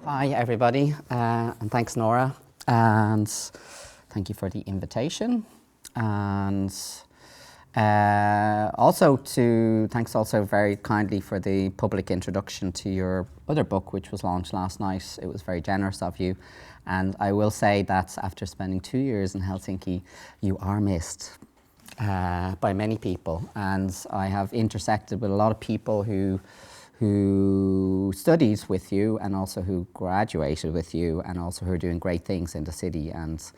Hi everybody, and thanks Nora, and thank you for the invitation, and thanks also very kindly for the public introduction to your other book, which was launched last night. It was very generous of you, and I will say that after spending 2 years in Helsinki, you are missed by many people, and I have intersected with a lot of people who studied with you and also who graduated with you and also who are doing great things in the city, and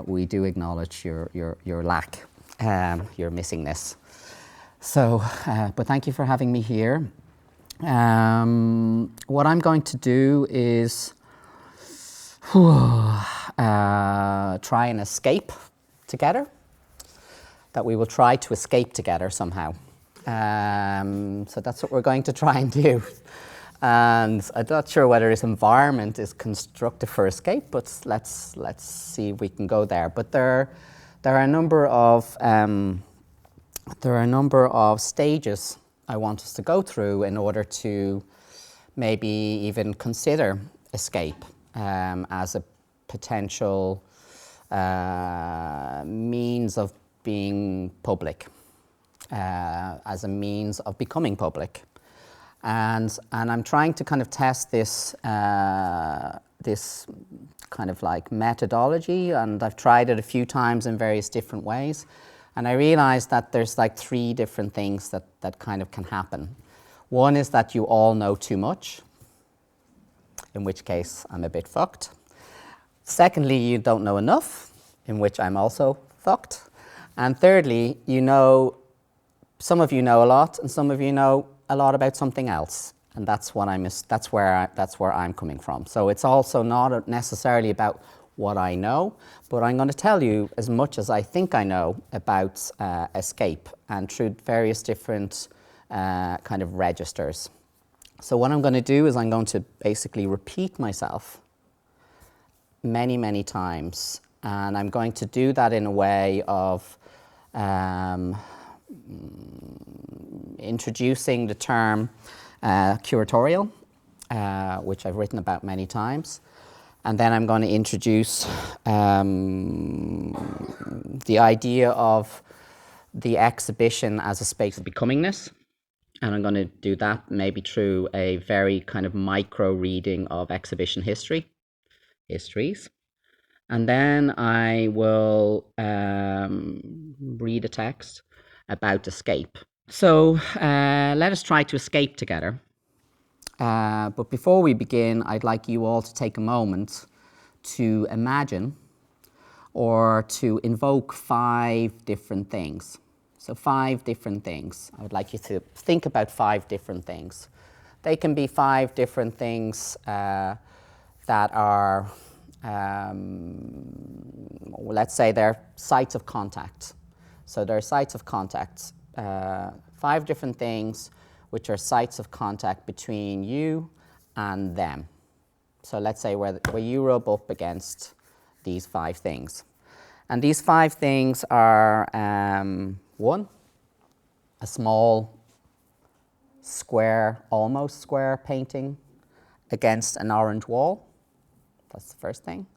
we do acknowledge your lack, your missingness. So, but thank you for having me here. What I'm going to do is try and escape together, that we will try to escape together somehow. So that's what we're going to try and do. And I'm not sure whether this environment is constructive for escape, but let's see if we can go there. But there are a number of stages I want us to go through in order to maybe even consider escape as a potential means of being public. As a means of becoming public, and I'm trying to kind of test this this kind of like methodology, and I've tried it a few times in various different ways, and I realized that there's like 3 different things that kind of can happen. One is that you all know too much, in which case I'm a bit fucked. Secondly, you don't know enough, in which I'm also fucked. And thirdly, some of you know a lot, and some of you know a lot about something else, and that's where I'm coming from. So it's also not necessarily about what I know, but I'm going to tell you as much as I think I know about escape, and through various different kind of registers. So what I'm going to do is I'm going to basically repeat myself many, many times, and I'm going to do that in a way of introducing the term curatorial, which I've written about many times, and then I'm going to introduce the idea of the exhibition as a space of becomingness, and I'm going to do that maybe through a very kind of micro reading of exhibition histories, and then I will read a text about escape. So let us try to escape together. But before we begin, I'd like you all to take a moment to imagine or to invoke 5 different things. So 5 different things. I would like you to think about 5 different things. They can be 5 different things that are, let's say they're sites of contact. So they're sites of contact. 5 different things which are sites of contact between you and them. So let's say where you rub up against these 5 things. And these 5 things are 1, a small square, almost square painting against an orange wall. That's the first thing.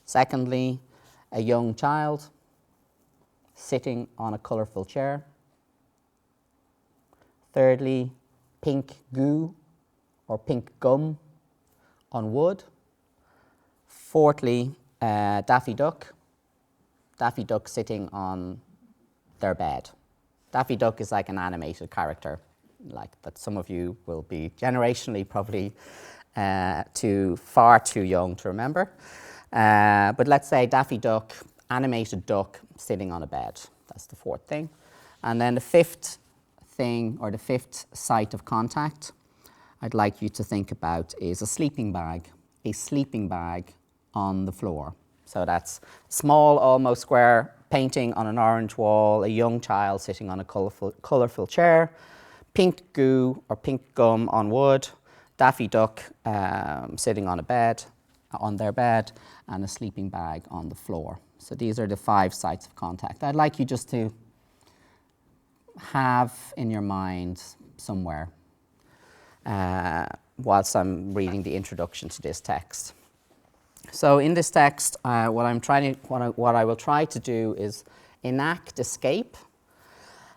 Secondly, a young child sitting on a colourful chair. Thirdly, pink goo or pink gum on wood. Fourthly, Daffy Duck sitting on their bed. Daffy Duck is like an animated character, like that some of you will be generationally probably far too young to remember. But let's say Daffy Duck, animated duck sitting on a bed. That's the 4th thing. And then the 5th thing, or the 5th site of contact I'd like you to think about is a sleeping bag on the floor. So that's small, almost square painting on an orange wall, a young child sitting on a colourful chair, pink goo or pink gum on wood, Daffy Duck sitting on their bed, and a sleeping bag on the floor. So these are the 5 sites of contact. I'd like you just to have in your mind somewhere whilst I'm reading the introduction to this text. So in this text, what I will try to do is enact escape,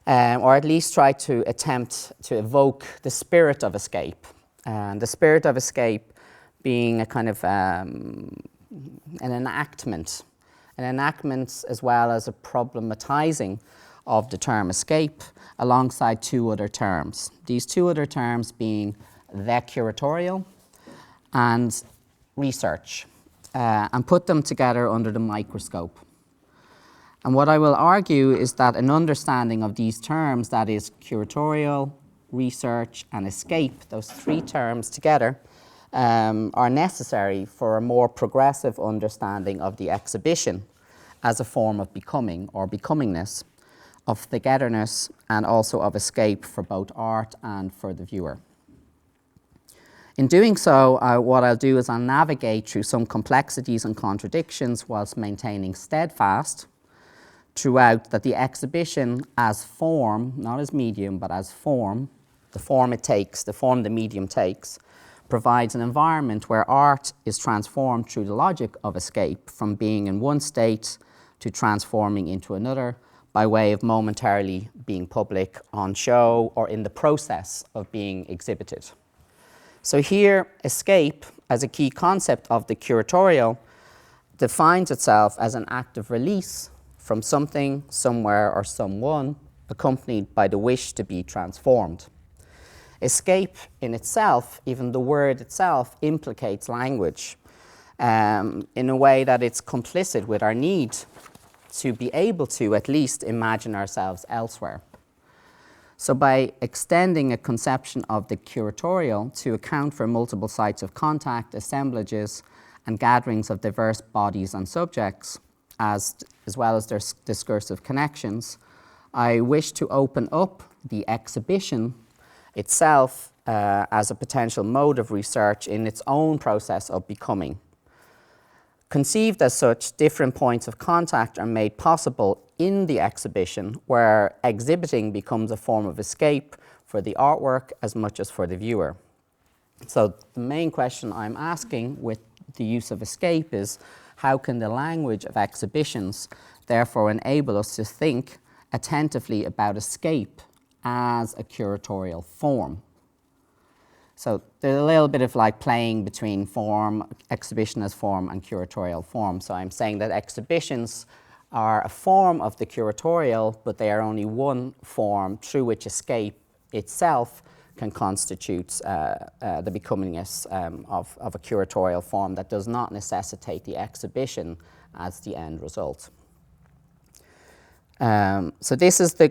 or at least try to attempt to evoke the spirit of escape. And the spirit of escape being a kind of an enactment as well as a problematizing of the term escape alongside two other terms. These two other terms being the curatorial and research, and put them together under the microscope. And what I will argue is that an understanding of these terms, that is curatorial, research and escape, those three terms together, are necessary for a more progressive understanding of the exhibition as a form of becoming or becomingness, of togetherness and also of escape for both art and for the viewer. In doing so, what I'll do is I'll navigate through some complexities and contradictions whilst maintaining steadfast throughout that the exhibition as form, not as medium, but as form, the form it takes, the form the medium takes, provides an environment where art is transformed through the logic of escape from being in one state to transforming into another by way of momentarily being public, on show, or in the process of being exhibited. So here, escape, as a key concept of the curatorial, defines itself as an act of release from something, somewhere, or someone, accompanied by the wish to be transformed. Escape in itself, even the word itself, implicates language in a way that it's complicit with our need to be able to at least imagine ourselves elsewhere. So by extending a conception of the curatorial to account for multiple sites of contact, assemblages, and gatherings of diverse bodies and subjects, as well as their discursive connections, I wish to open up the exhibition itself as a potential mode of research in its own process of becoming. Conceived as such, different points of contact are made possible in the exhibition, where exhibiting becomes a form of escape for the artwork as much as for the viewer. So the main question I'm asking with the use of escape is, how can the language of exhibitions therefore enable us to think attentively about escape as a curatorial form? So there's a little bit of like playing between form, exhibition as form, and curatorial form. So I'm saying that exhibitions are a form of the curatorial, but they are only one form through which escape itself can constitute the becomingness of a curatorial form that does not necessitate the exhibition as the end result. So this is the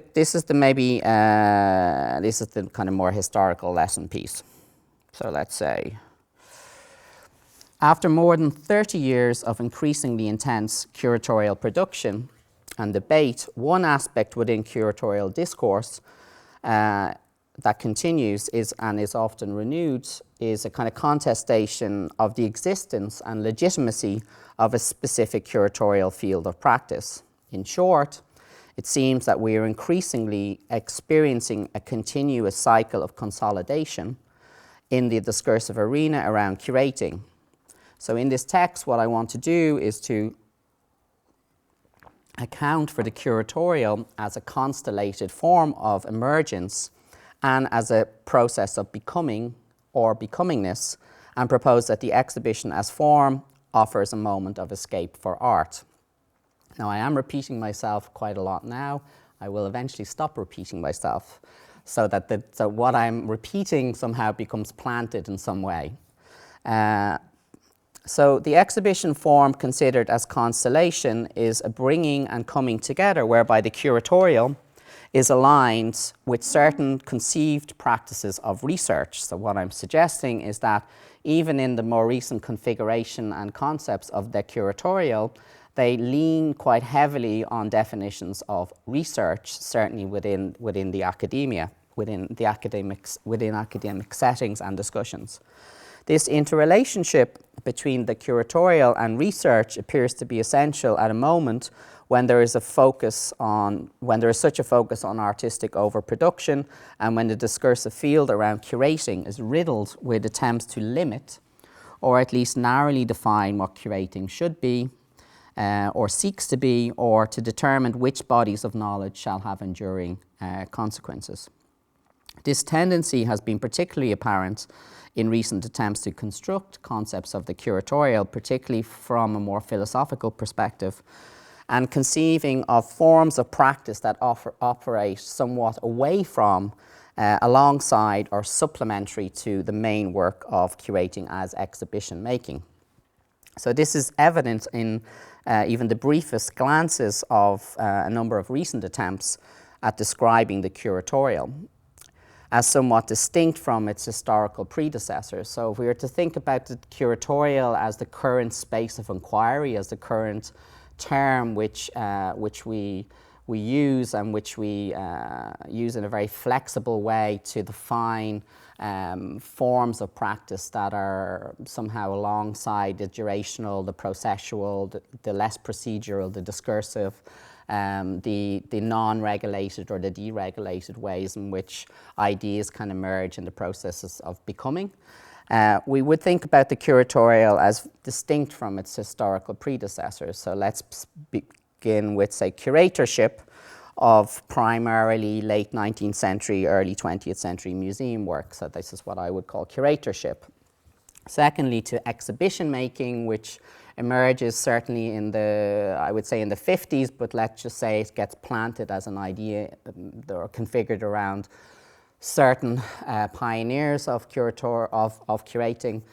kind of more historical lesson piece. So let's say, after more than 30 years of increasingly intense curatorial production and debate, one aspect within curatorial discourse that continues and is often renewed is a kind of contestation of the existence and legitimacy of a specific curatorial field of practice. In short, it seems that we are increasingly experiencing a continuous cycle of consolidation in the discursive arena around curating. So in this text, what I want to do is to account for the curatorial as a constellated form of emergence and as a process of becoming or becomingness, and propose that the exhibition as form offers a moment of escape for art. Now, I am repeating myself quite a lot now. I will eventually stop repeating myself so that what I'm repeating somehow becomes planted in some way. So the exhibition form considered as constellation is a bringing and coming together whereby the curatorial is aligned with certain conceived practices of research. So what I'm suggesting is that even in the more recent configuration and concepts of the curatorial, they lean quite heavily on definitions of research, certainly within the academia, within academic settings and discussions. This interrelationship between the curatorial and research appears to be essential at a moment when there is such a focus on artistic overproduction, and when the discursive field around curating is riddled with attempts to limit, or at least narrowly define what curating should be, or seeks to be, or to determine which bodies of knowledge shall have enduring consequences. This tendency has been particularly apparent in recent attempts to construct concepts of the curatorial, particularly from a more philosophical perspective, and conceiving of forms of practice that operate somewhat away from, alongside, or supplementary to the main work of curating as exhibition making. So this is evident in even the briefest glances of a number of recent attempts at describing the curatorial as somewhat distinct from its historical predecessors. So if we were to think about the curatorial as the current space of inquiry, as the current term which we use, and which we use in a very flexible way to define forms of practice that are somehow alongside the durational, the processual, the less procedural, the discursive, the non-regulated or the deregulated ways in which ideas can emerge in the processes of becoming. We would think about the curatorial as distinct from its historical predecessors. So let's begin with, say, curatorship of primarily late 19th century, early 20th century museum work. So this is what I would call curatorship. Secondly, to exhibition making, which emerges certainly in the, I would say in the 50s, but let's just say it gets planted as an idea or configured around certain pioneers of curating,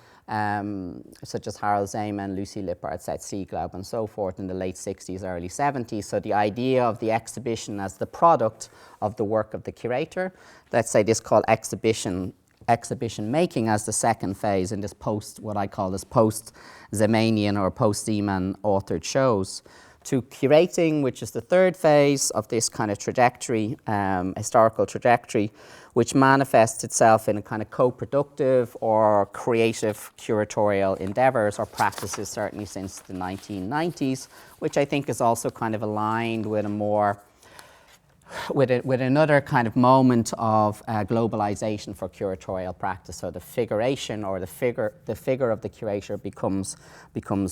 such as Harald Zeeman, Lucy Lippard, Ziaja, and so forth in the late 60s, early 70s. So the idea of the exhibition as the product of the work of the curator, let's say this called exhibition making as the second phase in this what I call this post-Zemanian or post-Zeeman authored shows, to curating, which is the third phase of this kind of trajectory, historical trajectory, which manifests itself in a kind of co-productive or creative curatorial endeavors or practices, certainly since the 1990s, which I think is also kind of aligned with a more with another kind of moment of globalization for curatorial practice. So the figuration or the figure of the curator becomes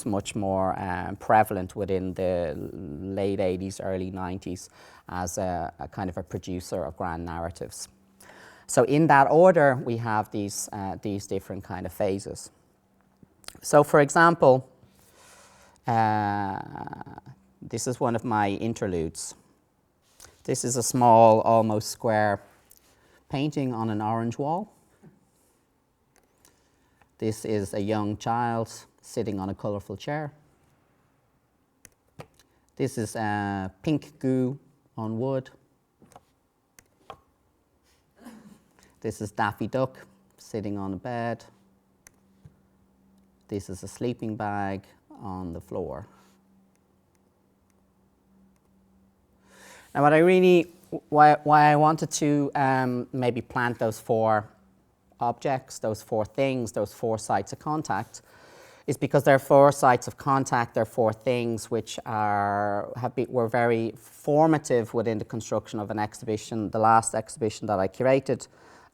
much more prevalent within the late 80s, early 90s as a kind of a producer of grand narratives. So in that order, we have these different kind of phases. So for example, this is one of my interludes. This is a small, almost square painting on an orange wall. This is a young child sitting on a colourful chair. This is pink goo on wood. This is Daffy Duck sitting on a bed. This is a sleeping bag on the floor. Now, why I wanted to maybe plant those four objects, those four things, those four sites of contact, is because they're four sites of contact, they're four things which were very formative within the construction of an exhibition, the last exhibition that I curated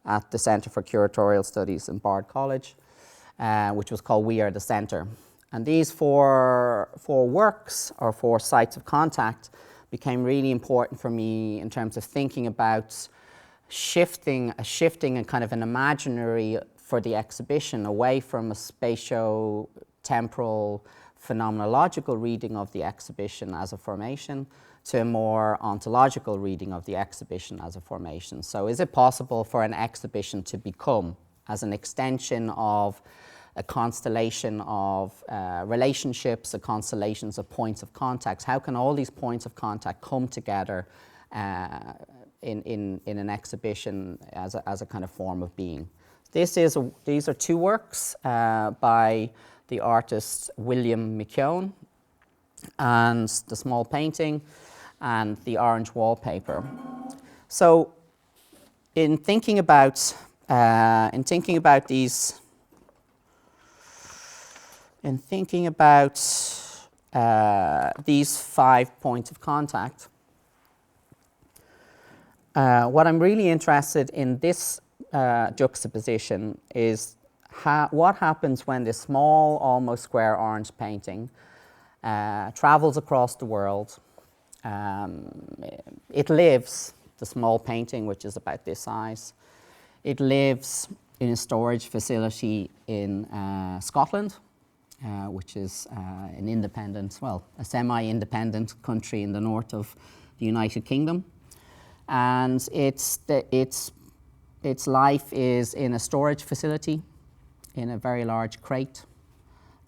at the Centre for Curatorial Studies in Bard College, which was called We Are the Centre. And these four works, or four sites of contact, became really important for me in terms of thinking about shifting and kind of an imaginary for the exhibition away from a spatio-temporal phenomenological reading of the exhibition as a formation to a more ontological reading of the exhibition as a formation. So is it possible for an exhibition to become, as an extension of a constellation of relationships, a constellations of points of contact? How can all these points of contact come together in an exhibition as a kind of form of being? These are two works by the artist William McKeown, and the small painting and the orange wallpaper. So in thinking about these in thinking about these 5 points of contact, what I'm really interested in this juxtaposition is what happens when this small, almost square orange painting travels across the world. It lives, the small painting, which is about this size, it lives in a storage facility in Scotland, which is an independent, well, a semi-independent country in the north of the United Kingdom. And its life is in a storage facility in a very large crate.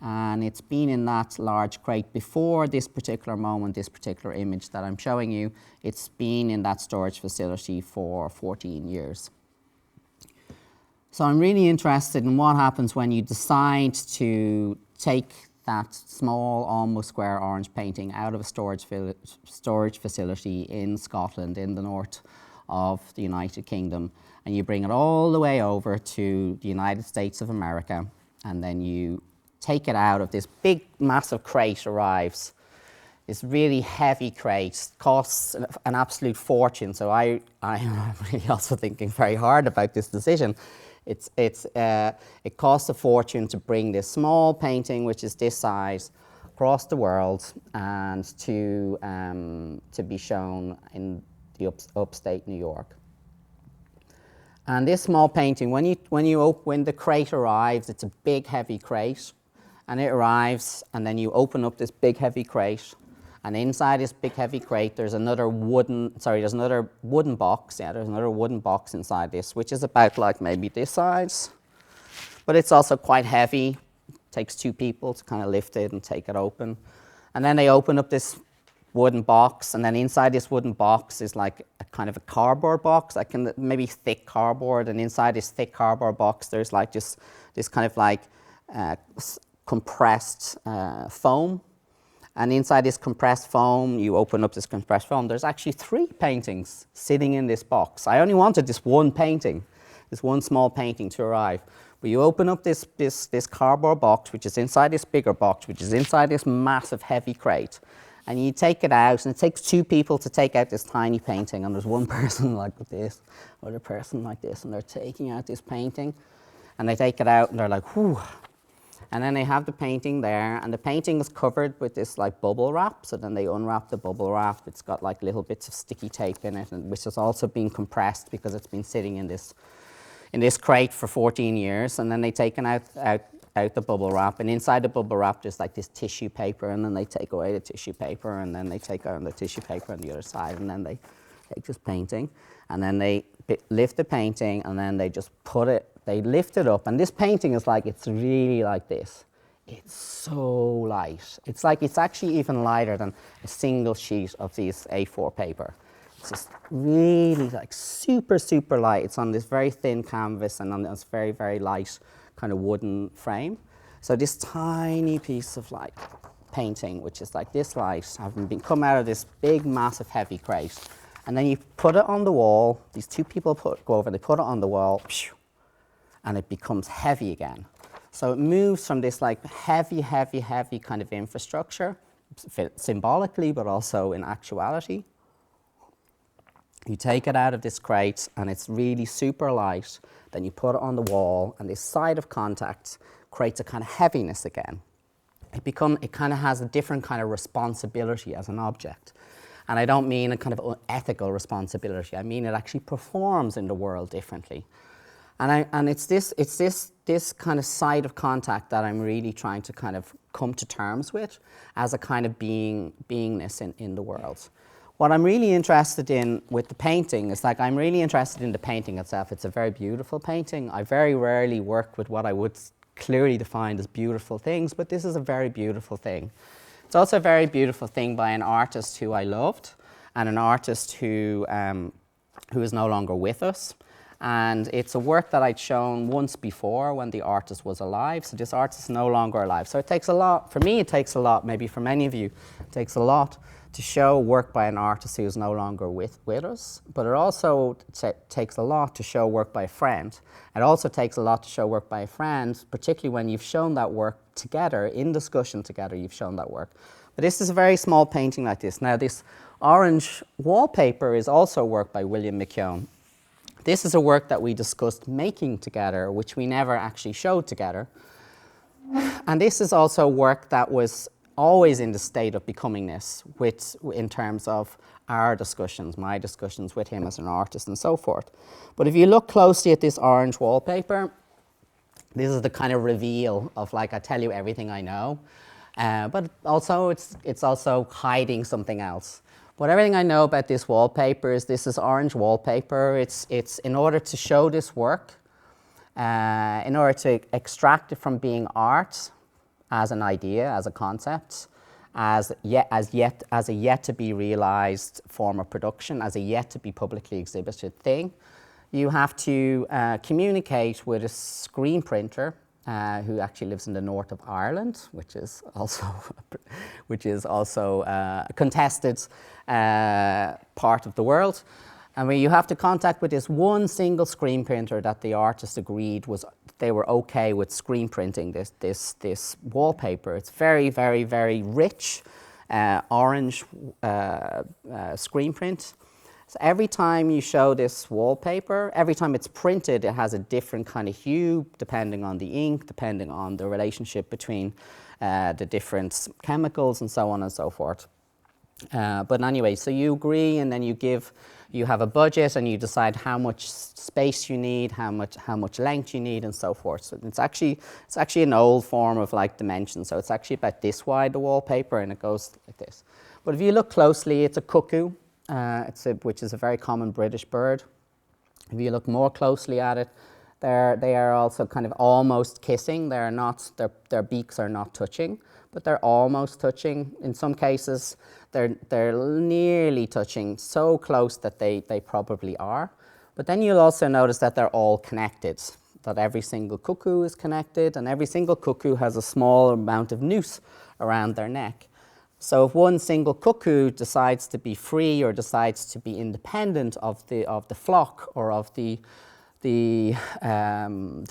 And it's been in that large crate before this particular moment, this particular image that I'm showing you. It's been in that storage facility for 14 years. So I'm really interested in what happens when you decide to take that small, almost square orange painting out of a storage facility in Scotland, in the north of the United Kingdom, and you bring it all the way over to the United States of America, and then you take it out of this big, massive crate arrives. This really heavy crate costs an absolute fortune. So I'm really also thinking very hard about this decision. It costs a fortune to bring this small painting, which is this size, across the world and to be shown in the upstate New York. And this small painting, when the crate arrives, it's a big, heavy crate. And it arrives, and then you open up this big heavy crate, and inside this big heavy crate there's another wooden box. Yeah, there's another wooden box inside this, which is about like maybe this size. But it's also quite heavy. It takes 2 people to kind of lift it and take it open. And then they open up this wooden box, and then inside this wooden box is like a kind of a cardboard box, like maybe thick cardboard, and inside this thick cardboard box there's like just this kind of like compressed foam. And inside this compressed foam, you open up this compressed foam, there's actually 3 paintings sitting in this box. I only wanted this one painting, this one small painting to arrive. But you open up this cardboard box, which is inside this bigger box, which is inside this massive heavy crate, and you take it out, and it takes 2 people to take out this tiny painting, and there's one person like this, other person like this, and they're taking out this painting, and they take it out, and they're like, whew. And then they have the painting there, and the painting is covered with this like bubble wrap. So then they unwrap the bubble wrap. It's got like little bits of sticky tape in it, which has also been compressed because it's been sitting in this crate for 14 years. And then they take out the bubble wrap, and inside the bubble wrap there's like this tissue paper, and then they take away the tissue paper, and then they take out the tissue paper on the other side, and then they take this painting, and then they lift the painting, and then they just they lift it up, and this painting is like, it's really like this. It's so light. It's like, it's actually even lighter than a single sheet of these A4 paper. It's just really like super, super light. It's on this very thin canvas and on this very, very light kind of wooden frame. So this tiny piece of like painting, which is like this light, having been come out of this big, massive, heavy crate, and then you put it on the wall. These 2 people go over, they put it on the wall, and it becomes heavy again. So it moves from this like heavy, heavy, heavy kind of infrastructure, symbolically, but also in actuality. You take it out of this crate, and it's really super light. Then you put it on the wall, and this side of contact creates a kind of heaviness again. It kind of has a different kind of responsibility as an object. And I don't mean a kind of ethical responsibility. I mean it actually performs in the world differently. And it's this kind of side of contact that I'm really trying to kind of come to terms with as a kind of beingness in the world. What I'm really interested in with the painting is, like, I'm really interested in the painting itself. It's a very beautiful painting. I very rarely work with what I would clearly define as beautiful things, but this is a very beautiful thing. It's also a very beautiful thing by an artist who I loved, and an artist who is no longer with us. And it's a work that I'd shown once before when the artist was alive. So this artist is no longer alive. So it takes a lot. For me, it takes a lot. Maybe for many of you, it takes a lot to show work by an artist who is no longer with us, but it also takes a lot to show work by a friend. It also takes a lot to show work by a friend, particularly when you've shown that work together, in discussion together, you've shown that work. But this is a very small painting like this. Now, this orange wallpaper is also work by William McKeown. This is a work that we discussed making together, which we never actually showed together. And this is also work that was always in the state of becomingness in terms of our discussions, my discussions with him as an artist and so forth. But if you look closely at this orange wallpaper, this is the kind of reveal of, like, I tell you everything I know, but also it's also hiding something else. But everything I know about this wallpaper is this is orange wallpaper. It's in order to show this work, in order to extract it from being art as an idea, as a concept, as a yet to be realized form of production, as a yet to be publicly exhibited thing, you have to communicate with a screen printer who actually lives in the north of Ireland, which is also a contested part of the world. And where you have to contact with this one single screen printer that the artist agreed they were okay with screen printing this wallpaper. It's very, very, very rich orange screen print. So every time you show this wallpaper, every time it's printed, it has a different kind of hue, depending on the ink, depending on the relationship between the different chemicals and so on and so forth. But anyway, so you agree, and then you have a budget, and you decide how much space you need, how much length you need, and so forth. So it's actually an old form of, like, dimension. So it's actually about this wide, the wallpaper, and it goes like this. But if you look closely, it's a cuckoo, which is a very common British bird. If you look more closely at it, they are also kind of almost kissing. Their beaks are not touching, but they're almost touching. In some cases, they're nearly touching, so close that they probably are. But then you'll also notice that they're all connected, that every single cuckoo is connected, and every single cuckoo has a small amount of noose around their neck. So if one single cuckoo decides to be free or decides to be independent of the flock or of the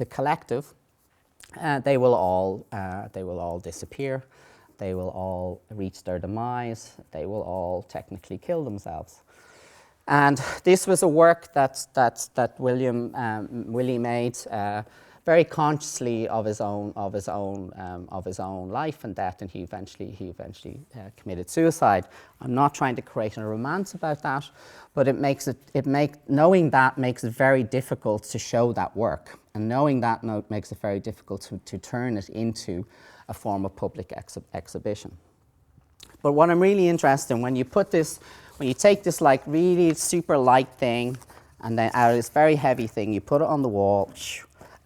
collective, they will all disappear. They will all reach their demise. They will all technically kill themselves. And this was a work that Willie made very consciously of his own life and death, and he eventually committed suicide. I'm not trying to create a romance about that, but knowing that makes it very difficult to show that work, and knowing that makes it very difficult to turn it into a form of public exhibition. But what I'm really interested in, when you take this, like, really super light thing, and then out of this very heavy thing, you put it on the wall,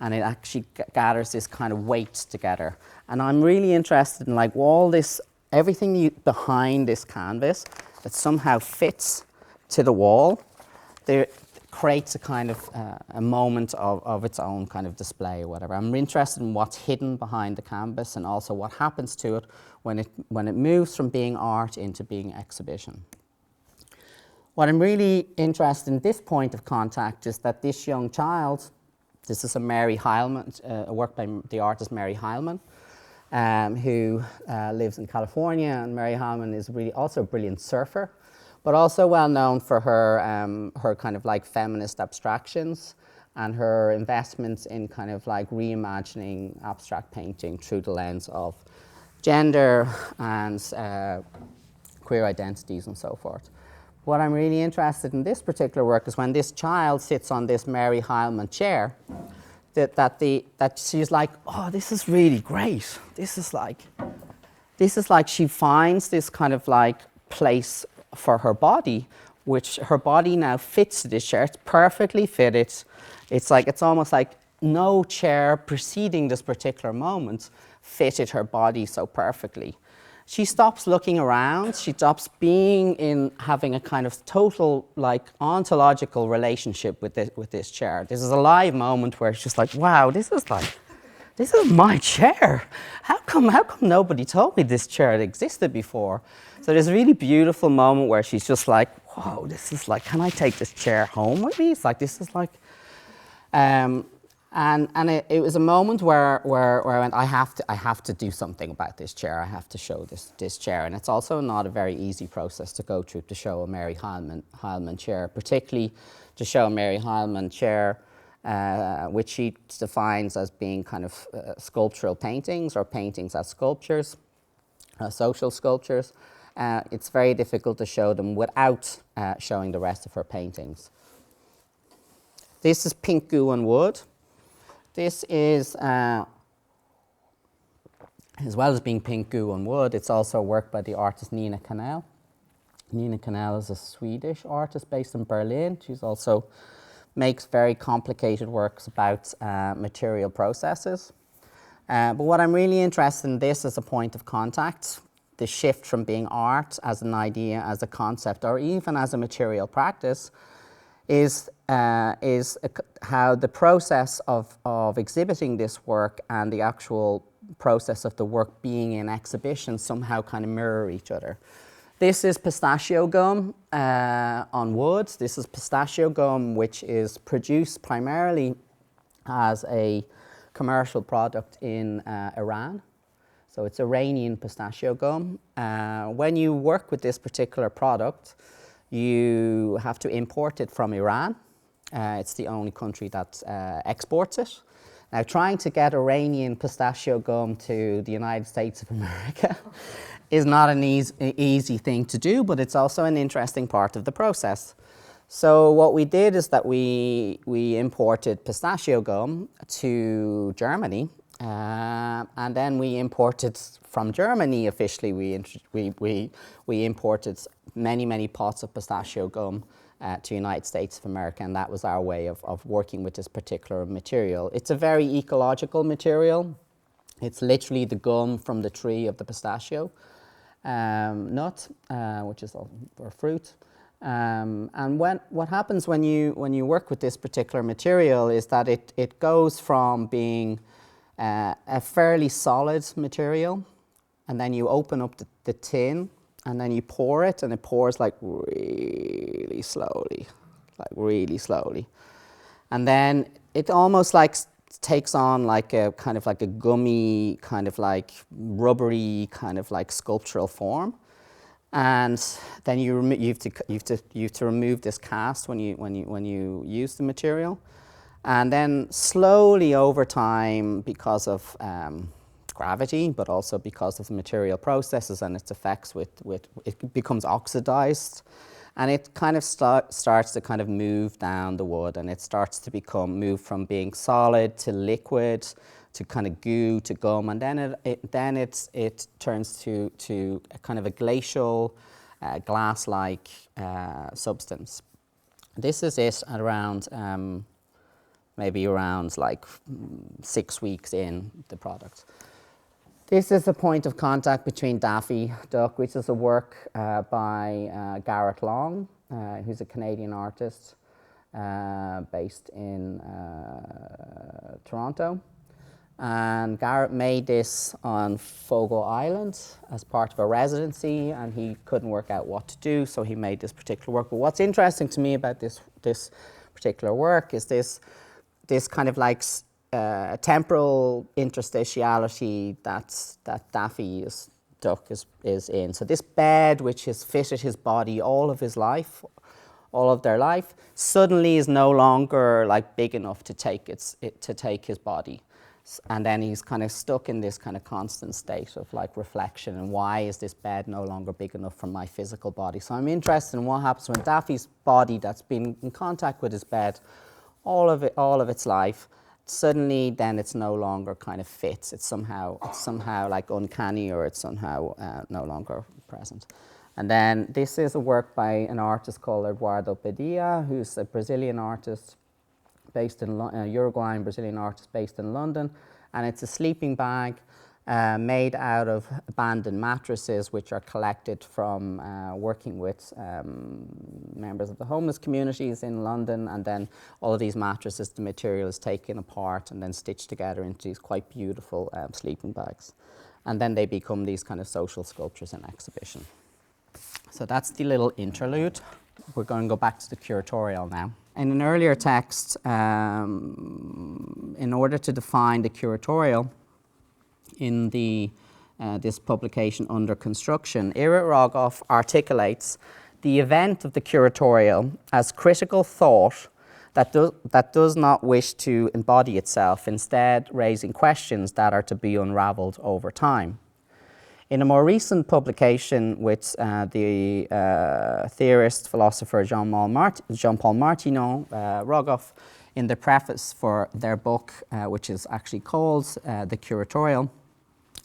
and it actually gathers this kind of weight together. And I'm really interested in, like, everything behind this canvas that somehow fits to the wall, there creates a kind of a moment of its own kind of display or whatever. I'm interested in what's hidden behind the canvas, and also what happens to it when it moves from being art into being exhibition. What I'm really interested in this point of contact is that this young child, this is a Mary Heilman, a work by the artist Mary Heilman, who lives in California. And Mary Heilman is really also a brilliant surfer, but also well known for her kind of, like, feminist abstractions and her investments in kind of, like, reimagining abstract painting through the lens of gender and queer identities and so forth. What I'm really interested in this particular work is when this child sits on this Mary Heilman chair, that she's like, oh, this is really great. This is like she finds this kind of, like, place for her body, which her body now fits to this chair. It's perfectly fitted. It's almost like no chair preceding this particular moment fitted her body so perfectly. She stops looking around. She stops having a kind of total, like, ontological relationship with this chair. This is a live moment where it's just like, wow, this this is my chair. How come nobody told me this chair existed before? So there's a really beautiful moment where she's just like, whoa, this is like, can I take this chair home with me? It's like, this is like, and it was a moment where I went, I have to do something about this chair. I have to show this chair. And it's also not a very easy process to go through to show a Mary Heilmann chair, particularly to show a Mary Heilmann chair, which she defines as being kind of sculptural paintings or paintings as sculptures, social sculptures. It's very difficult to show them without showing the rest of her paintings. This is pink goo and wood. This is, as well as being pink goo and wood, it's also work by the artist Nina Kanell. Nina Kanell is a Swedish artist based in Berlin. She's also makes very complicated works about material processes. But what I'm really interested in this as a point of contact, the shift from being art as an idea, as a concept, or even as a material practice, is how the process of exhibiting this work and the actual process of the work being in exhibition somehow kind of mirror each other. This is pistachio gum on wood. This is pistachio gum which is produced primarily as a commercial product in Iran. So it's Iranian pistachio gum. When you work with this particular product, you have to import it from Iran. It's the only country that exports it. Now, trying to get Iranian pistachio gum to the United States of America is not an easy thing to do, but it's also an interesting part of the process. So what we did is that we imported pistachio gum to Germany, and then we imported from Germany officially. We imported many pots of pistachio gum to the United States of America, and that was our way of working with this particular material. It's a very ecological material. It's literally the gum from the tree of the pistachio nut, which is or fruit. And what happens when you work with this particular material is that it goes from being a fairly solid material, and then you open up the tin, and then you pour it, and it pours like really slowly. And then it almost like takes on like a kind of like a gummy, kind of like rubbery, kind of like sculptural form. And then you have to remove this cast when you use the material. And then slowly over time, because of gravity, but also because of the material processes and its effects it becomes oxidized, and it kind of starts to kind of move down the wood, and it starts to move from being solid to liquid to kind of goo to gum, and then it turns to a kind of a glacial glass-like substance. This is it at around maybe around like 6 weeks in the product. This is a point of contact between Daffy Duck, which is a work by Garrett Long, who's a Canadian artist based in Toronto. And Garrett made this on Fogo Island as part of a residency, and he couldn't work out what to do, so he made this particular work. But what's interesting to me about this particular work is this kind of like temporal interstitiality that Daffy Duck is in. So this bed, which has fitted his body all of their life, suddenly is no longer like big enough to take his body. And then he's kind of stuck in this kind of constant state of like reflection, and why is this bed no longer big enough for my physical body? So I'm interested in what happens when Daffy's body, that's been in contact with his bed all of its life, suddenly then it's no longer kind of fits. It's somehow like uncanny, or it's somehow no longer present. And then this is a work by an artist called Eduardo Padilla, who's a Brazilian artist based in Uruguayan Brazilian artist based in London, and it's a sleeping bag made out of abandoned mattresses, which are collected from working with members of the homeless communities in London, and then all of these mattresses, the material is taken apart and then stitched together into these quite beautiful sleeping bags. And then they become these kind of social sculptures in exhibition. So that's the little interlude. We're going to go back to the curatorial now. In an earlier text, in order to define the curatorial, in this publication Under Construction, Ira Rogoff articulates the event of the curatorial as critical thought that does not wish to embody itself, instead raising questions that are to be unravelled over time. In a more recent publication with the theorist, philosopher Jean-Paul Martineau, Rogoff, in the preface for their book, which is actually called The Curatorial,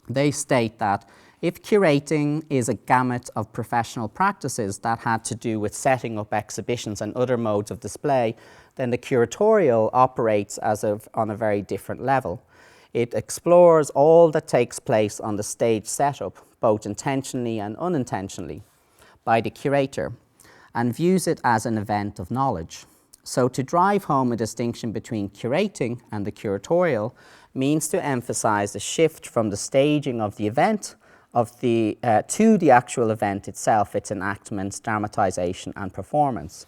they state that if curating is a gamut of professional practices that had to do with setting up exhibitions and other modes of display, then the curatorial operates on a very different level. It explores all that takes place on the stage setup, both intentionally and unintentionally, by the curator, and views it as an event of knowledge. So to drive home a distinction between curating and the curatorial means to emphasize the shift from the staging of the event to the actual event itself, its enactment, dramatization, and performance.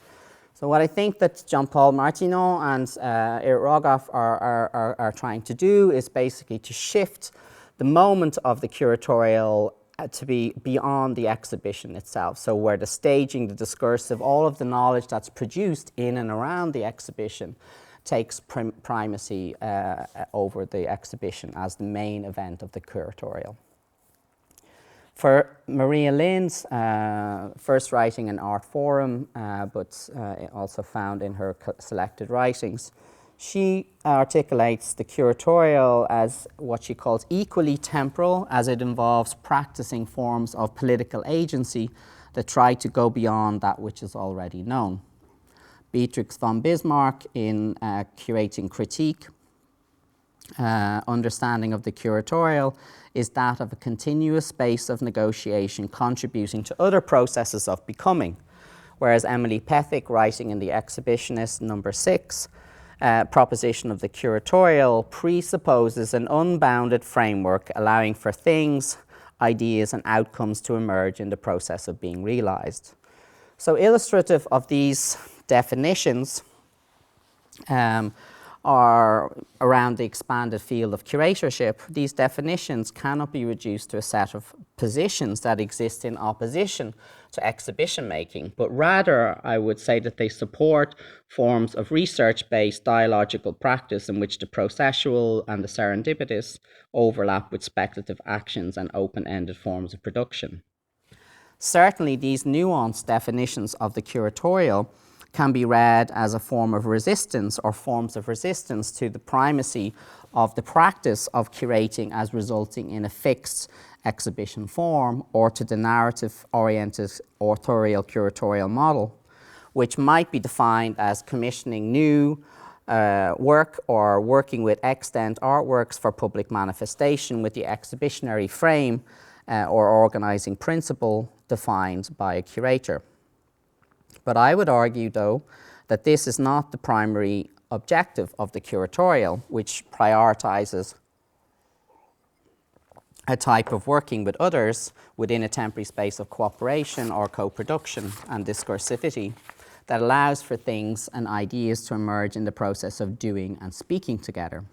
So what I think that Jean-Paul Martineau and Eric Rogoff are trying to do is basically to shift the moment of the curatorial to be beyond the exhibition itself. So where the staging, the discursive, all of the knowledge that's produced in and around the exhibition takes primacy over the exhibition as the main event of the curatorial. For Maria Lind's first writing in Art Forum, but also found in her selected writings, she articulates the curatorial as what she calls equally temporal, as it involves practicing forms of political agency that try to go beyond that which is already known. Beatrix von Bismarck, in Curating Critique, understanding of the curatorial is that of a continuous space of negotiation contributing to other processes of becoming, whereas Emily Pethick, writing in The Exhibitionist, number 6, proposition of the curatorial presupposes an unbounded framework allowing for things, ideas, and outcomes to emerge in the process of being realized. So illustrative of these definitions are around the expanded field of curatorship. These definitions cannot be reduced to a set of positions that exist in opposition to exhibition making, but rather I would say that they support forms of research-based dialogical practice in which the processual and the serendipitous overlap with speculative actions and open-ended forms of production. Certainly, these nuanced definitions of the curatorial can be read as a form of resistance or forms of resistance to the primacy of the practice of curating as resulting in a fixed exhibition form, or to the narrative-oriented authorial curatorial model, which might be defined as commissioning new work or working with extant artworks for public manifestation with the exhibitionary frame or organizing principle defined by a curator. But I would argue, though, that this is not the primary objective of the curatorial, which prioritizes a type of working with others within a temporary space of cooperation or co-production and discursivity that allows for things and ideas to emerge in the process of doing and speaking together.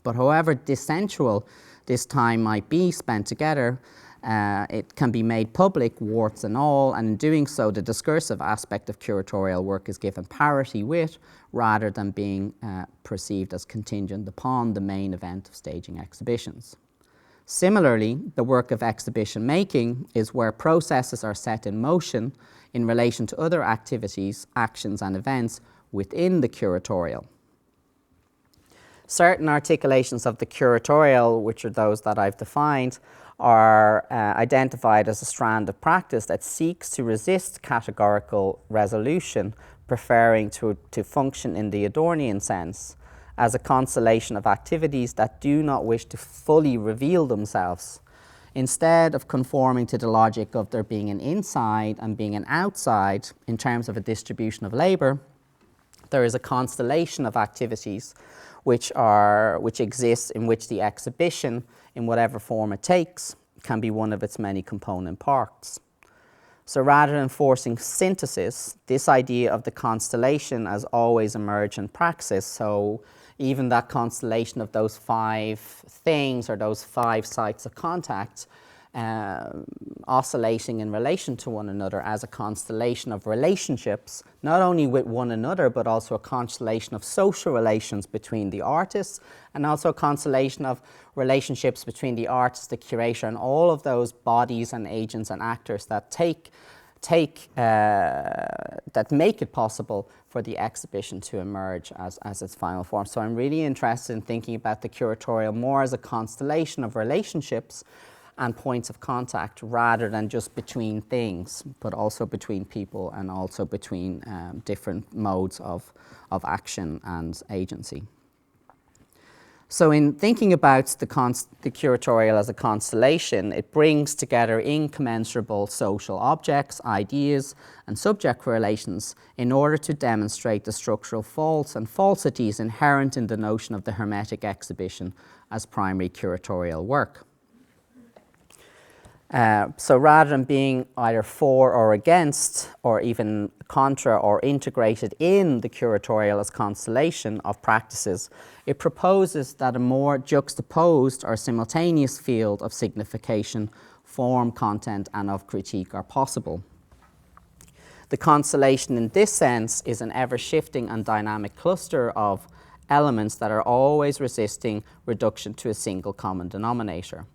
But however dissensual this time might be spent together, it can be made public, warts and all, and in doing so, the discursive aspect of curatorial work is given parity with, rather than being perceived as contingent upon the main event of staging exhibitions. Similarly, the work of exhibition making is where processes are set in motion in relation to other activities, actions and events within the curatorial. Certain articulations of the curatorial, which are those that I've defined, are identified as a strand of practice that seeks to resist categorical resolution, preferring to function in the Adornian sense, as a constellation of activities that do not wish to fully reveal themselves. Instead of conforming to the logic of there being an inside and being an outside in terms of a distribution of labour, there is a constellation of activities which exists in which the exhibition, in whatever form it takes, can be one of its many component parts. So rather than forcing synthesis, this idea of the constellation has always emerged in praxis. So even that constellation of those 5 things or those 5 sites of contact oscillating in relation to one another as a constellation of relationships, not only with one another, but also a constellation of social relations between the artists, and also a constellation of relationships between the artist, the curator, and all of those bodies and agents and actors that that make it possible for the exhibition to emerge as its final form. So I'm really interested in thinking about the curatorial more as a constellation of relationships and points of contact rather than just between things, but also between people and also between different modes of action and agency. So in thinking about the curatorial as a constellation, it brings together incommensurable social objects, ideas, and subject relations in order to demonstrate the structural faults and falsities inherent in the notion of the hermetic exhibition as primary curatorial work. So rather than being either for or against, or even contra or integrated in the curatorial as constellation of practices, it proposes that a more juxtaposed or simultaneous field of signification, form, content, and of critique are possible. The constellation in this sense is an ever-shifting and dynamic cluster of elements that are always resisting reduction to a single common denominator.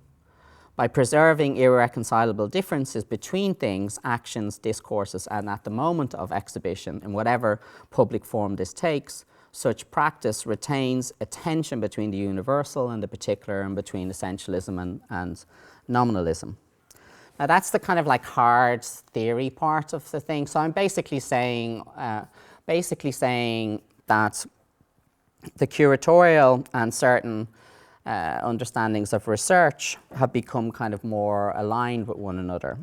By preserving irreconcilable differences between things, actions, discourses, and at the moment of exhibition, in whatever public form this takes, such practice retains a tension between the universal and the particular, and between essentialism and nominalism. Now that's the kind of like hard theory part of the thing. So I'm basically saying that the curatorial and certain understandings of research have become kind of more aligned with one another.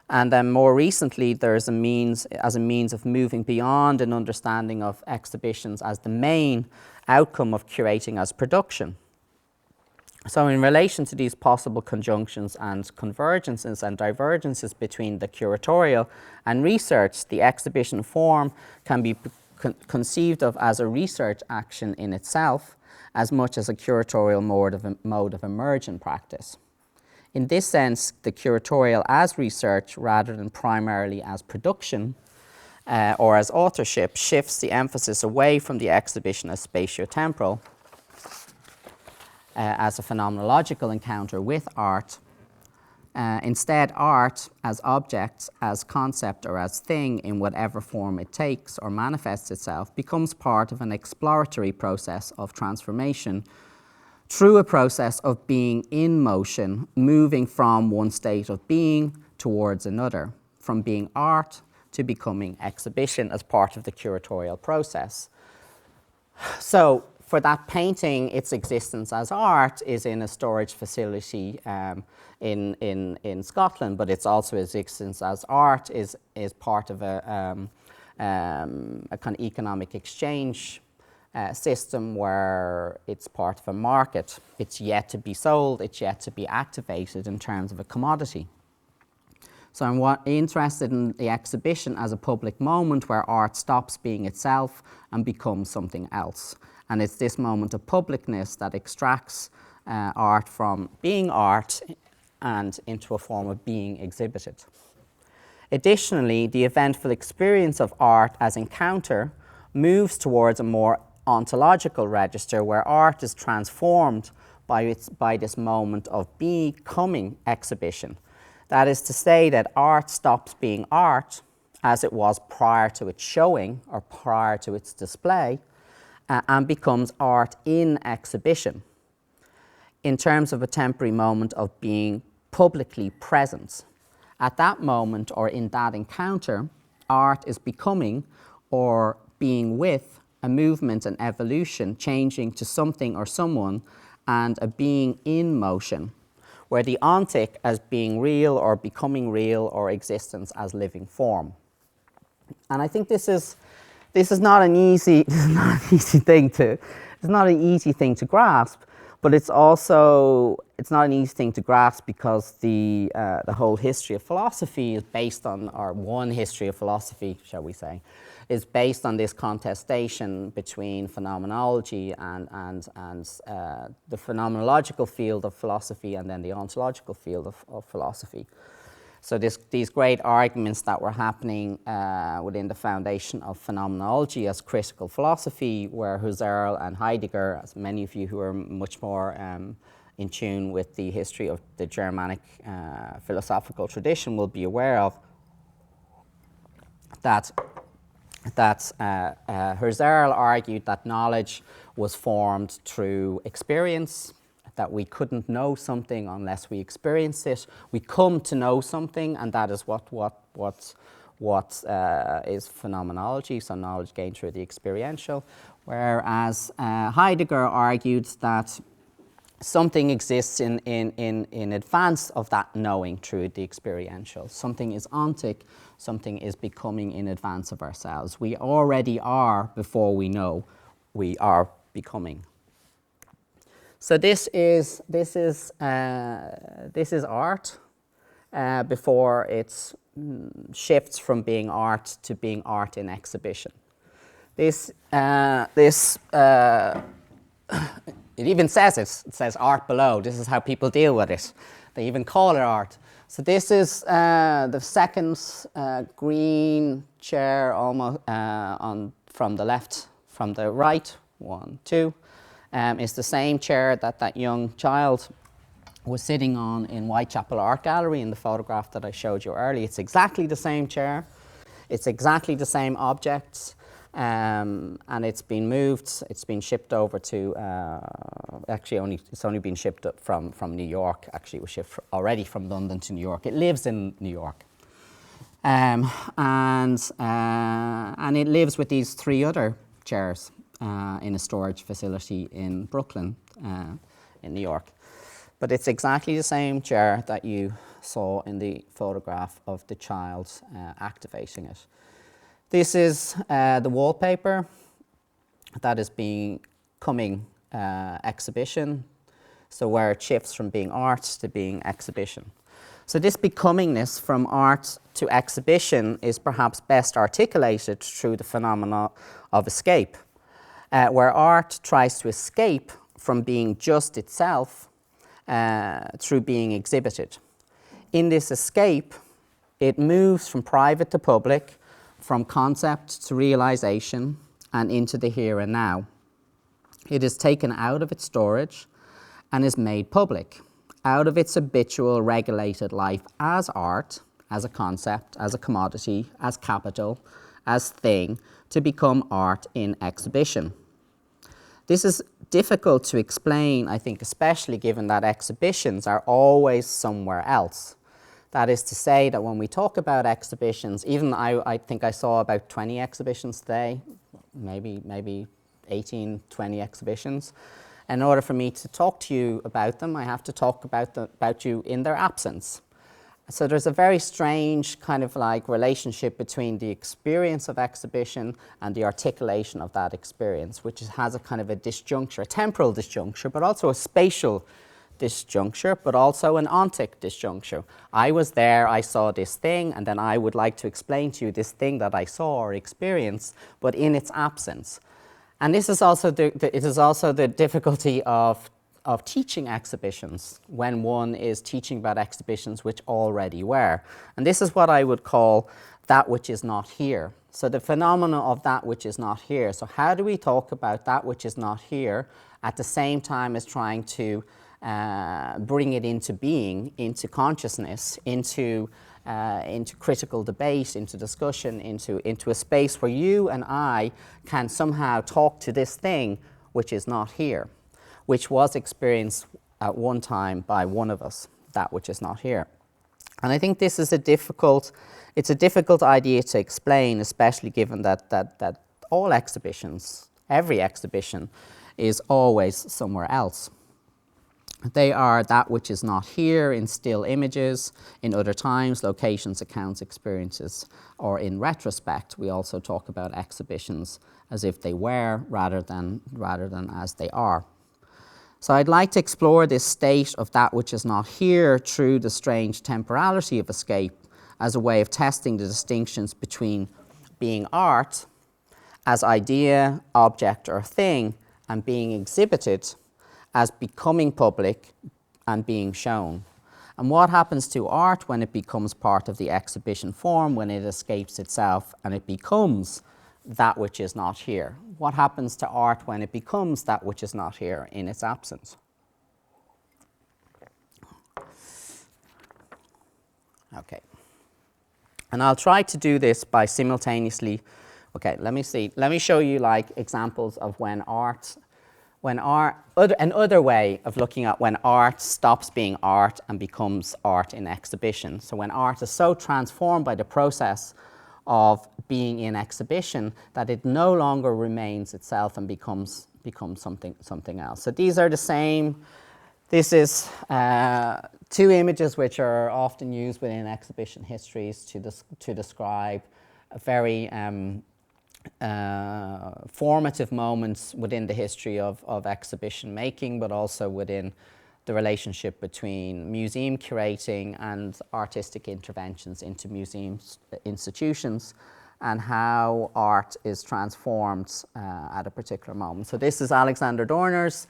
And then more recently, there's a means of moving beyond an understanding of exhibitions as the main outcome of curating as production. So in relation to these possible conjunctions and convergences and divergences between the curatorial and research, the exhibition form can be conceived of as a research action in itself, as much as a curatorial mode of emergent practice. In this sense, the curatorial as research, rather than primarily as production or as authorship, shifts the emphasis away from the exhibition as spatio-temporal, as a phenomenological encounter with art. Instead, art as object, as concept, or as thing in whatever form it takes or manifests itself becomes part of an exploratory process of transformation through a process of being in motion, moving from one state of being towards another, from being art to becoming exhibition as part of the curatorial process. So for that painting, its existence as art is in a storage facility in Scotland, but it's also existence as art is part of a kind of economic exchange system where it's part of a market. It's yet to be sold, it's yet to be activated in terms of a commodity. So I'm interested in the exhibition as a public moment where art stops being itself and becomes something else. And it's this moment of publicness that extracts art from being art and into a form of being exhibited. Additionally, the eventful experience of art as encounter moves towards a more ontological register where art is transformed by this moment of becoming exhibition. That is to say that art stops being art as it was prior to its showing or prior to its display, and becomes art in exhibition in terms of a temporary moment of being publicly present. At that moment or in that encounter, art is becoming or being with a movement, an evolution, changing to something or someone, and a being in motion, where the ontic as being real or becoming real or existence as living form. And I think this is not an easy thing to grasp, but it's not an easy thing to grasp because the whole history of philosophy is based on, or one history of philosophy, shall we say, is based on this contestation between phenomenology and the phenomenological field of philosophy and then the ontological field of philosophy. So these great arguments that were happening within the foundation of phenomenology as critical philosophy, where Husserl and Heidegger, as many of you who are much more in tune with the history of the Germanic philosophical tradition will be aware of, that Husserl argued that knowledge was formed through experience, that we couldn't know something unless we experience it. We come to know something, and that is what is phenomenology, so knowledge gained through the experiential. Whereas Heidegger argued that something exists in advance of that knowing through the experiential. Something is ontic, something is becoming in advance of ourselves. We already are before we know we are becoming. So this is art before it shifts from being art to being art in exhibition. It even says it. It says art below. This is how people deal with it. They even call it art. So this is the second green chair, almost from the left, from the right. 1, 2. Is the same chair that young child was sitting on in Whitechapel Art Gallery in the photograph that I showed you earlier. It's exactly the same chair. It's exactly the same objects. And it's been moved. It's been shipped over to. It's only been shipped up from New York. Actually, it was shipped already from London to New York. It lives in New York, and it lives with these 3 other chairs in a storage facility in Brooklyn, in New York. But it's exactly the same chair that you saw in the photograph of the child activating it. This is the wallpaper that is becoming exhibition, so where it shifts from being art to being exhibition. So this becomingness from art to exhibition is perhaps best articulated through the phenomena of escape, where art tries to escape from being just itself through being exhibited. In this escape, it moves from private to public, from concept to realization, and into the here and now. It is taken out of its storage and is made public, out of its habitual regulated life as art, as a concept, as a commodity, as capital, as thing, to become art in exhibition. This is difficult to explain, I think, especially given that exhibitions are always somewhere else. That is to say that when we talk about exhibitions, even I think I saw about 20 exhibitions today, maybe 18, 20 exhibitions. In order for me to talk to you about them, I have to talk about you in their absence. So there's a very strange kind of like relationship between the experience of exhibition and the articulation of that experience, which has a kind of a disjuncture, a temporal disjuncture, but also a spatial disjuncture, but also an ontic disjuncture. I was there, I saw this thing, and then I would like to explain to you this thing that I saw or experienced, but in its absence. And this is also the difficulty of teaching exhibitions when one is teaching about exhibitions which already were. And this is what I would call that which is not here. So the phenomena of that which is not here. So how do we talk about that which is not here at the same time as trying to bring it into being, into consciousness, into critical debate, into discussion, into a space where you and I can somehow talk to this thing which is not here, which was experienced at one time by one of us, that which is not here. And I think this is a difficult idea to explain, especially given that all exhibitions every exhibition, is always somewhere else. They are that which is not here in still images, in other times, locations, accounts, experiences, or in retrospect. We also talk about exhibitions as if they were rather than as they are. So I'd like to explore this state of that which is not here through the strange temporality of escape as a way of testing the distinctions between being art as idea, object, or thing, and being exhibited as becoming public and being shown. And what happens to art when it becomes part of the exhibition form, when it escapes itself and it becomes that which is not here? What happens to art when it becomes that which is not here in its absence? Okay. And I'll try to do this by simultaneously, okay, let me show you like examples of another way of looking at when art stops being art and becomes art in exhibition. So when art is so transformed by the process of being in exhibition that it no longer remains itself and becomes something else. So these are the same. This is two images which are often used within exhibition histories to describe a very formative moments within the history of exhibition making, but also within the relationship between museum curating and artistic interventions into museums institutions, and how art is transformed at a particular moment. So this is Alexander Dorner's.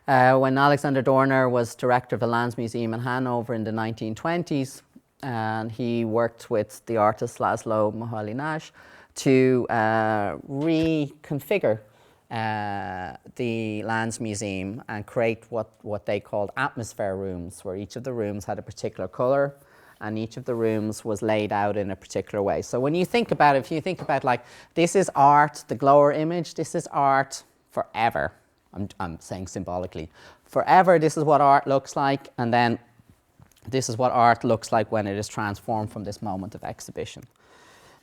When Alexander Dorner was director of the Landsmuseum in Hanover in the 1920s, and he worked with the artist Laszlo Moholy-Nagy to reconfigure the Landsmuseum and create what they called atmosphere rooms, where each of the rooms had a particular colour and each of the rooms was laid out in a particular way. So when you think about it, if you think about like, this is art, the glower image, this is art forever. I'm saying symbolically. Forever, this is what art looks like, and then this is what art looks like when it is transformed from this moment of exhibition.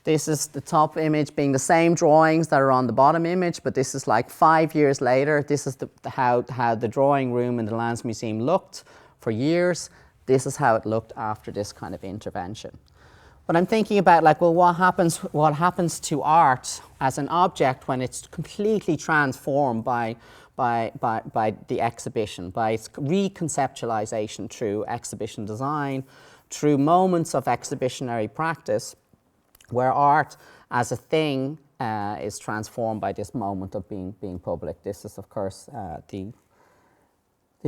This is the top image being the same drawings that are on the bottom image, but this is like 5 years later. This is how the drawing room in the Landsmuseum looked for years. This is how it looked after this kind of intervention. But I'm thinking about like, well, what happens to art as an object when it's completely transformed by the exhibition, by its reconceptualization through exhibition design, through moments of exhibitionary practice, where art as a thing is transformed by this moment of being public. This is, of course, the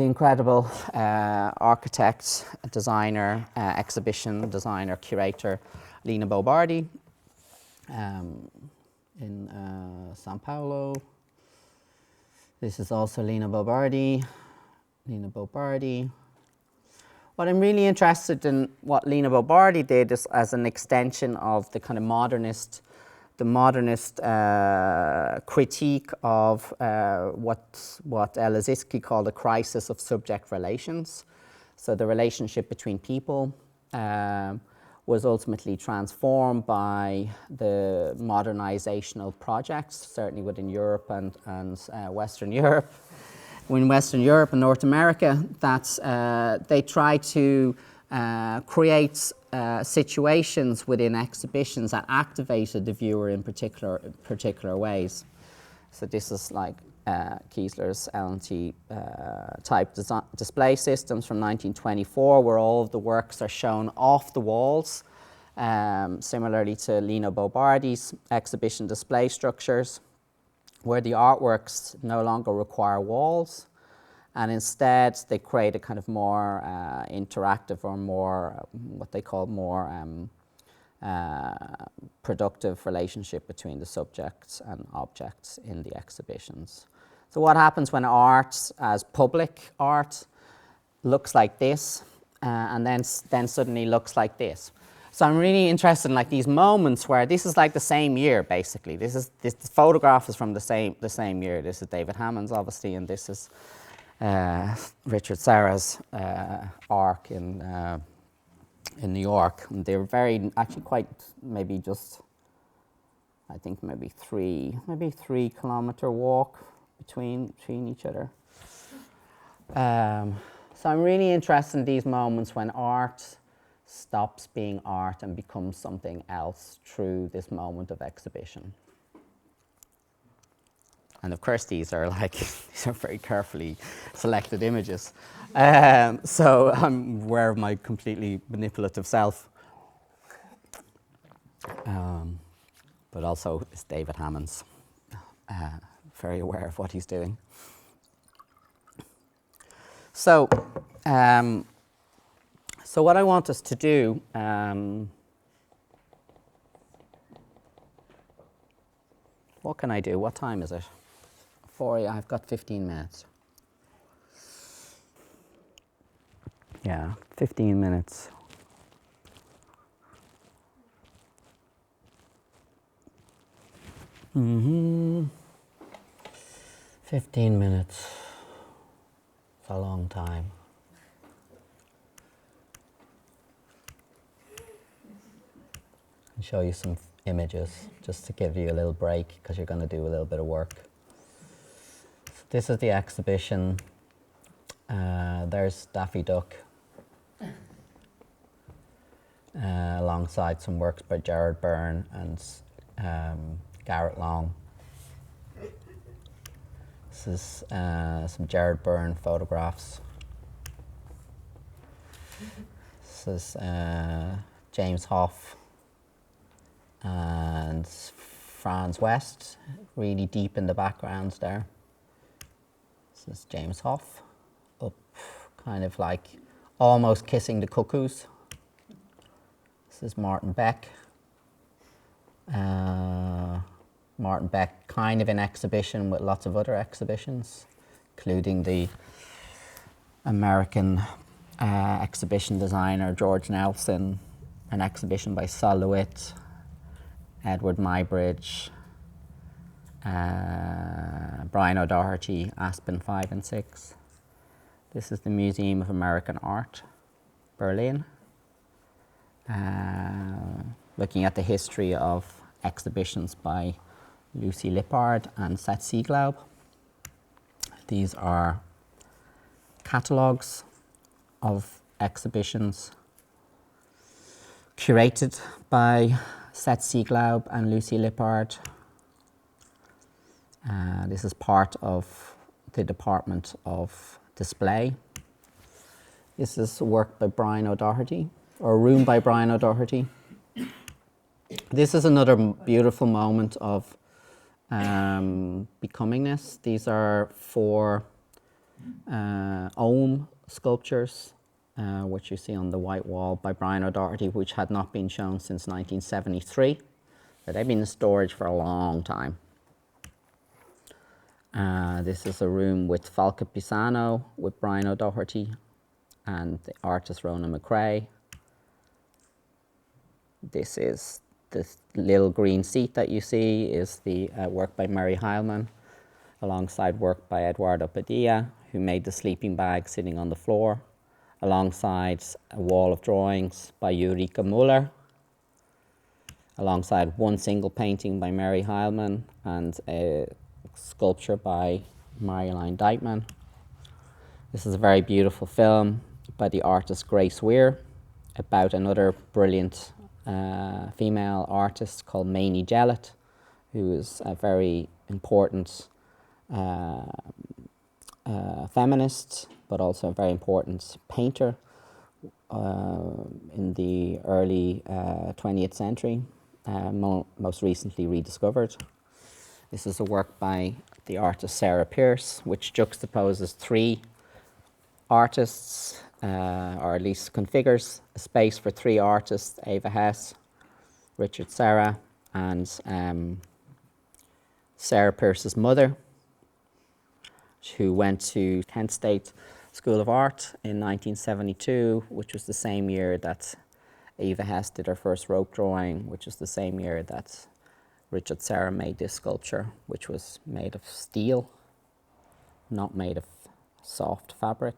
incredible architect, designer, exhibition designer, curator, Lina Bo Bardi in São Paulo. This is also Lina Bo Bardi. What I'm really interested in, what Lina Bo Bardi did is as an extension of the kind of modernist critique of what Lissitzky called a crisis of subject relations. So the relationship between people was ultimately transformed by the modernizational projects, certainly within Europe and Western Europe. In Western Europe and North America, they try to create situations within exhibitions that activated the viewer in particular ways. So this is like Kiesler's L&T type display systems from 1924, where all of the works are shown off the walls, similarly to Lina Bo Bardi's exhibition display structures, where the artworks no longer require walls, and instead they create a kind of more interactive or more, what they call more productive relationship between the subjects and objects in the exhibitions. So what happens when art, as public art, looks like this, and then suddenly looks like this? So I'm really interested in like these moments where this is like the same year, basically. This photograph is from the same year. This is David Hammond's, obviously, and this is Richard Serra's arc in New York. And they were actually quite, maybe just I think maybe 3 kilometer walk between each other. So I'm really interested in these moments when art stops being art and becomes something else through this moment of exhibition. And of course, these are very carefully selected images. So I'm aware of my completely manipulative self. But also it's David Hammond's, very aware of what he's doing. So, so what I want us to do, what can I do? What time is it? I've got 15 minutes. Yeah, 15 minutes. Mm-hmm. 15 minutes. It's a long time. I'll show you some images just to give you a little break because you're going to do a little bit of work. So this is the exhibition. There's Daffy Duck alongside some works by Gerard Byrne and Garrett Long. This is some Gerard Byrne photographs. This is James Hoff and Franz West, really deep in the background there. This is James Hoff, up kind of like almost kissing the cuckoos. This is Martin Beck. Martin Beck kind of in exhibition with lots of other exhibitions, including the American exhibition designer George Nelson, an exhibition by Sol LeWitt, Edward Muybridge, Brian O'Doherty, Aspen 5 and 6. This is the Museum of American Art, Berlin. Looking at the history of exhibitions by Lucy Lippard and Seth Sieglaub. These are catalogues of exhibitions curated by Seth Sieglaub and Lucy Lippard. This is part of the Department of Display. This is work by Brian O'Doherty, or a room by Brian O'Doherty. This is another beautiful moment of becomingness. These are 4 Ohm sculptures, which you see on the white wall by Brian O'Doherty, which had not been shown since 1973. But they've been in storage for a long time. This is a room with Falca Pisano, with Brian O'Doherty, and the artist Rona McRae. This is the little green seat that you see is the work by Mary Heilman, alongside work by Eduardo Padilla, who made the sleeping bag sitting on the floor, alongside a wall of drawings by Ulrika Müller, alongside one single painting by Mary Heilman and a sculpture by Marjolein Deitman. This is a very beautiful film by the artist Grace Weir about another brilliant female artist called Mamie Jellett, who is a very important feminist, but also a very important painter in the early 20th century, most recently rediscovered. This is a work by the artist Sarah Pearce, which juxtaposes 3 artists, or at least configures a space for 3 artists: Ava Hess, Richard Serra, and Sarah Pearce's mother, who went to Kent State School of Art in 1972, which was the same year that Ava Hess did her first rope drawing, which was the same year that Richard Serra made this sculpture, which was made of steel, not made of soft fabric.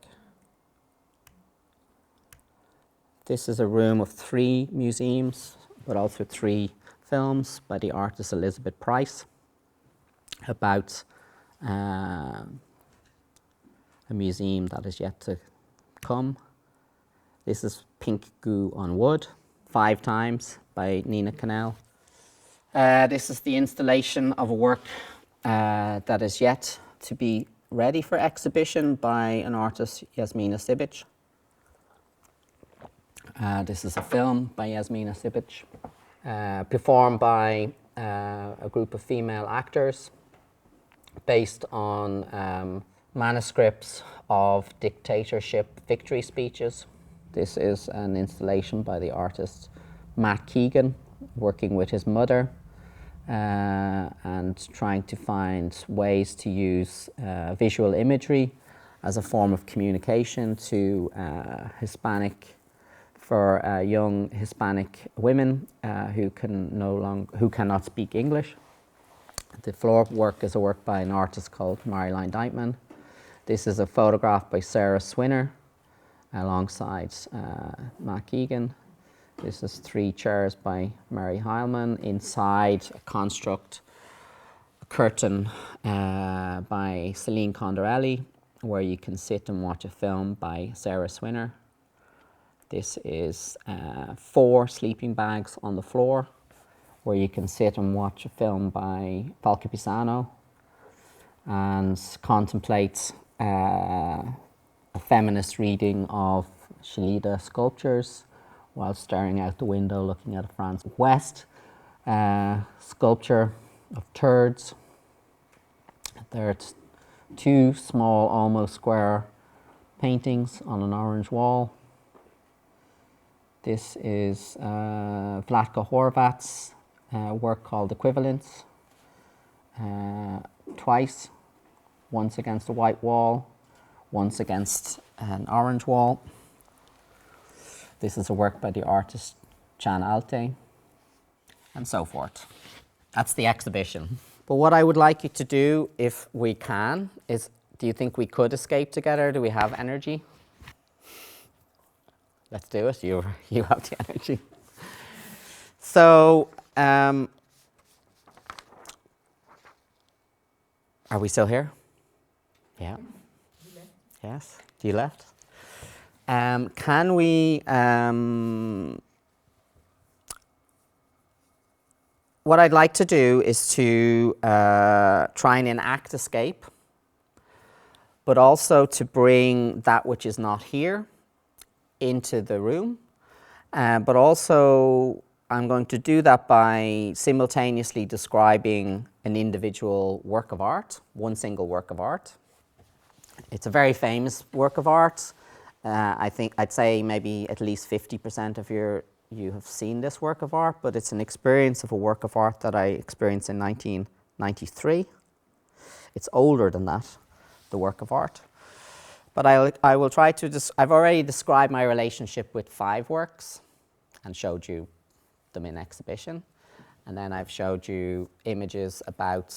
This is a room of 3 museums, but also 3 films by the artist Elizabeth Price about a museum that is yet to come. This is Pink Goo on Wood, 5 times by Nina Cannell. This is the installation of a work that is yet to be ready for exhibition by an artist, Yasmina Sibic. This is a film by Yasmina Sibic, performed by a group of female actors based on manuscripts of dictatorship victory speeches. This is an installation by the artist Matt Keegan, working with his mother and trying to find ways to use visual imagery as a form of communication to young Hispanic women who cannot speak English. The floor work is a work by an artist called Marilyn Deitman. This is a photograph by Sarah Swinner alongside Matt Keegan. This is 3 chairs by Mary Heilman. Inside a construct, a curtain by Celine Condorelli, where you can sit and watch a film by Sarah Swinner. This is 4 sleeping bags on the floor, where you can sit and watch a film by Falco Pisano and contemplate a feminist reading of Shalida sculptures while staring out the window looking at a France West sculpture of turds. There are 2 small, almost square paintings on an orange wall. This is Vlatko Horvat's work called Equivalence, twice, once against a white wall, once against an orange wall. This is a work by the artist Can Alte, and so forth. That's the exhibition. But what I would like you to do, if we can, is, do you think we could escape together? Do we have energy? Let's do it. You have the energy. So, are we still here? Yeah. Yes. You left? Can we, what I'd like to do is to try and enact escape, but also to bring that which is not here into the room. But also I'm going to do that by simultaneously describing an individual work of art, one single work of art. It's a very famous work of art. I think I'd say maybe at least 50% of you have seen this work of art, but it's an experience of a work of art that I experienced in 1993. It's older than that, the work of art. But I will try to, I've already described my relationship with 5 works and showed you them in exhibition. And then I've showed you images about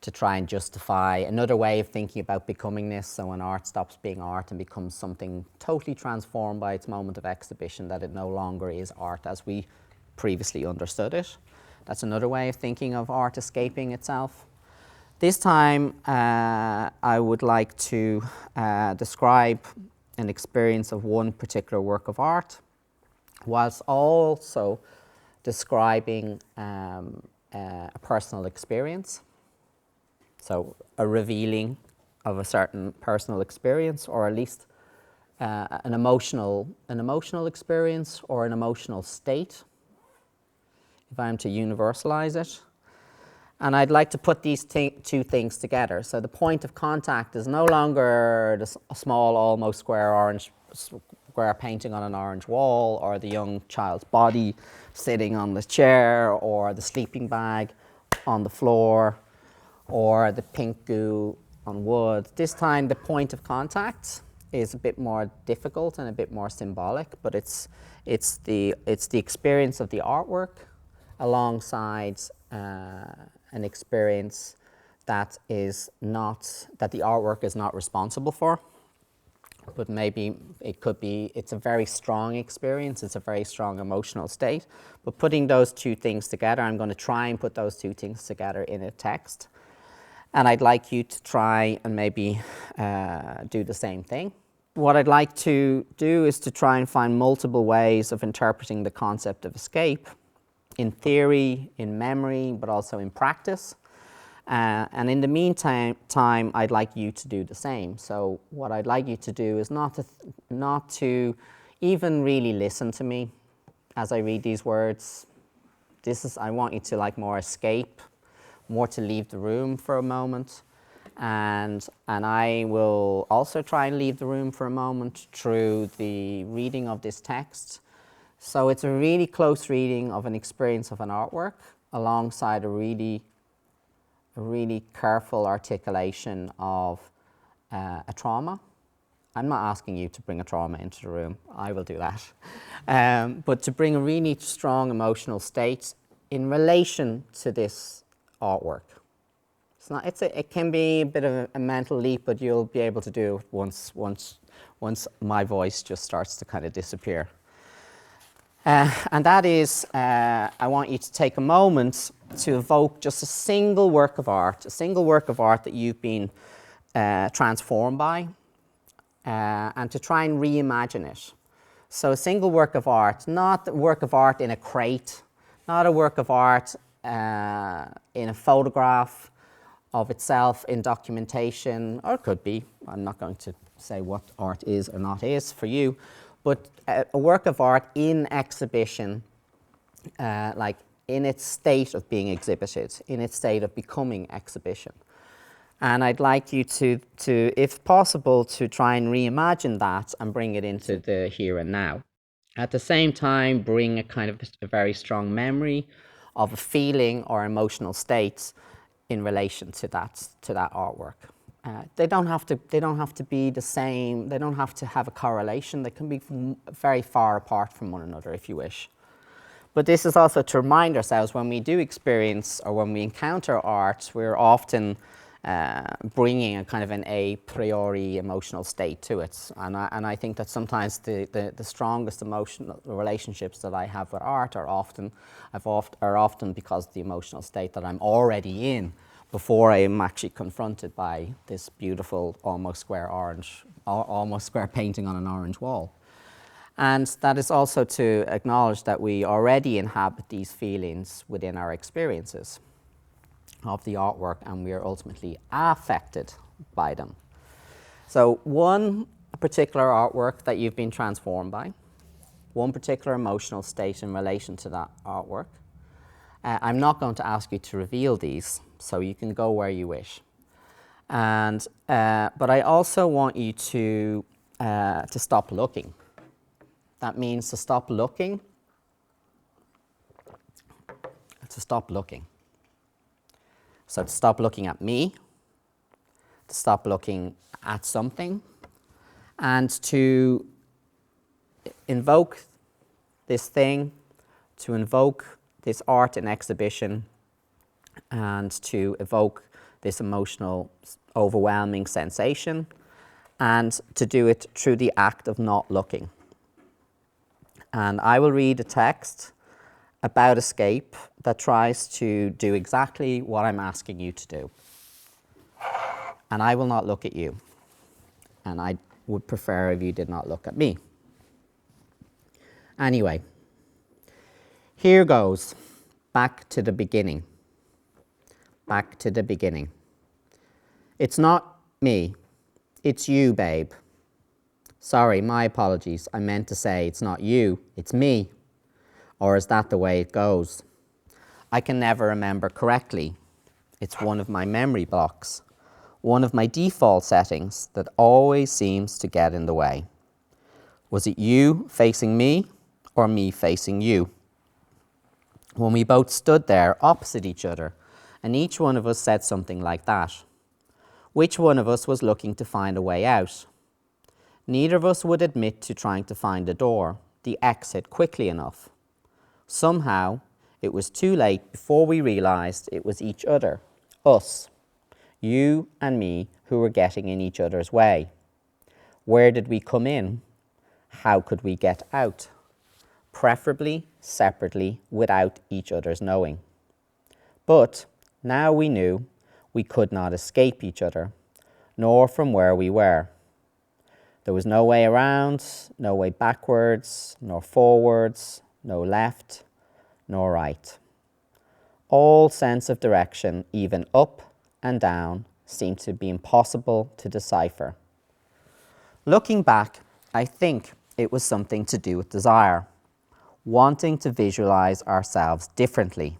to try and justify another way of thinking about becomingness. So when art stops being art and becomes something totally transformed by its moment of exhibition, that it no longer is art as we previously understood it. That's another way of thinking of art escaping itself. This time I would like to describe an experience of one particular work of art, whilst also describing a personal experience. So a revealing of a certain personal experience, or at least an emotional experience or an emotional state, if I'm to universalize it. And I'd like to put these 2 things together. So the point of contact is no longer a small, almost square painting on an orange wall, or the young child's body sitting on the chair, or the sleeping bag on the floor, or the pink goo on wood. This time the point of contact is a bit more difficult and a bit more symbolic, but it's the experience of the artwork alongside an experience that the artwork is not responsible for, but maybe it could be, it's a very strong experience, it's a very strong emotional state. But putting those two things together, I'm going to try and put those two things together in a text. And I'd like you to try and maybe do the same thing. What I'd like to do is to try and find multiple ways of interpreting the concept of escape, in theory, in memory, but also in practice. And in the meantime, I'd like you to do the same. So what I'd like you to do is not to even really listen to me as I read these words. I want you to like more escape, more to leave the room for a moment. And I will also try and leave the room for a moment through the reading of this text. So it's a really close reading of an experience of an artwork alongside a really careful articulation of a trauma. I'm not asking you to bring a trauma into the room. I will do that. But to bring a really strong emotional state in relation to this artwork. It can be a bit of a mental leap, but you'll be able to do it once my voice just starts to kind of disappear. And that is, I want you to take a moment to evoke just a single work of art that you've been transformed by, and to try and reimagine it. So a single work of art, not a work of art in a crate, not a work of art in a photograph of itself in documentation, or it could be, I'm not going to say what art is or not is for you, but a work of art in exhibition, like in its state of being exhibited, in its state of becoming exhibition. And I'd like you to, if possible, to try and reimagine that and bring it into the here and now. At the same time, bring a kind of a very strong memory of a feeling or emotional state in relation to that artwork. They don't have to be the same. They don't have to have a correlation. They can be very far apart from one another if you wish. But this is also to remind ourselves when we do experience or when we encounter art, we're often bringing a kind of an a priori emotional state to it. And I think that sometimes the strongest emotional relationships that I have with art are often because of the emotional state that I'm already in before I am actually confronted by this beautiful almost square painting on an orange wall. And that is also to acknowledge that we already inhabit these feelings within our experiences of the artwork, and we are ultimately affected by them. So one particular artwork that you've been transformed by, one particular emotional state in relation to that artwork. I'm not going to ask you to reveal these, so you can go where you wish. And but I also want you to stop looking. That means to stop looking. So to stop looking at me, to stop looking at something, and to invoke this thing, to invoke this art and exhibition, and to evoke this emotional, overwhelming sensation, and to do it through the act of not looking. And I will read a text about escape that tries to do exactly what I'm asking you to do. And I will not look at you. And I would prefer if you did not look at me. Anyway, here goes. Back to the beginning. Back to the beginning. It's not me. It's you, babe. Sorry, my apologies. I meant to say it's not you, it's me. Or is that the way it goes? I can never remember correctly. It's one of my memory blocks, one of my default settings that always seems to get in the way. Was it you facing me or me facing you? When we both stood there opposite each other and each one of us said something like that. Which one of us was looking to find a way out? Neither of us would admit to trying to find a door, the exit, quickly enough. Somehow, it was too late before we realized it was each other, us, you and me, who were getting in each other's way. Where did we come in? How could we get out? Preferably separately, without each other's knowing. But now we knew we could not escape each other, nor from where we were. There was no way around, no way backwards, nor forwards, no left, nor right. All sense of direction, even up and down, seemed to be impossible to decipher. Looking back, I think it was something to do with desire, wanting to visualize ourselves differently.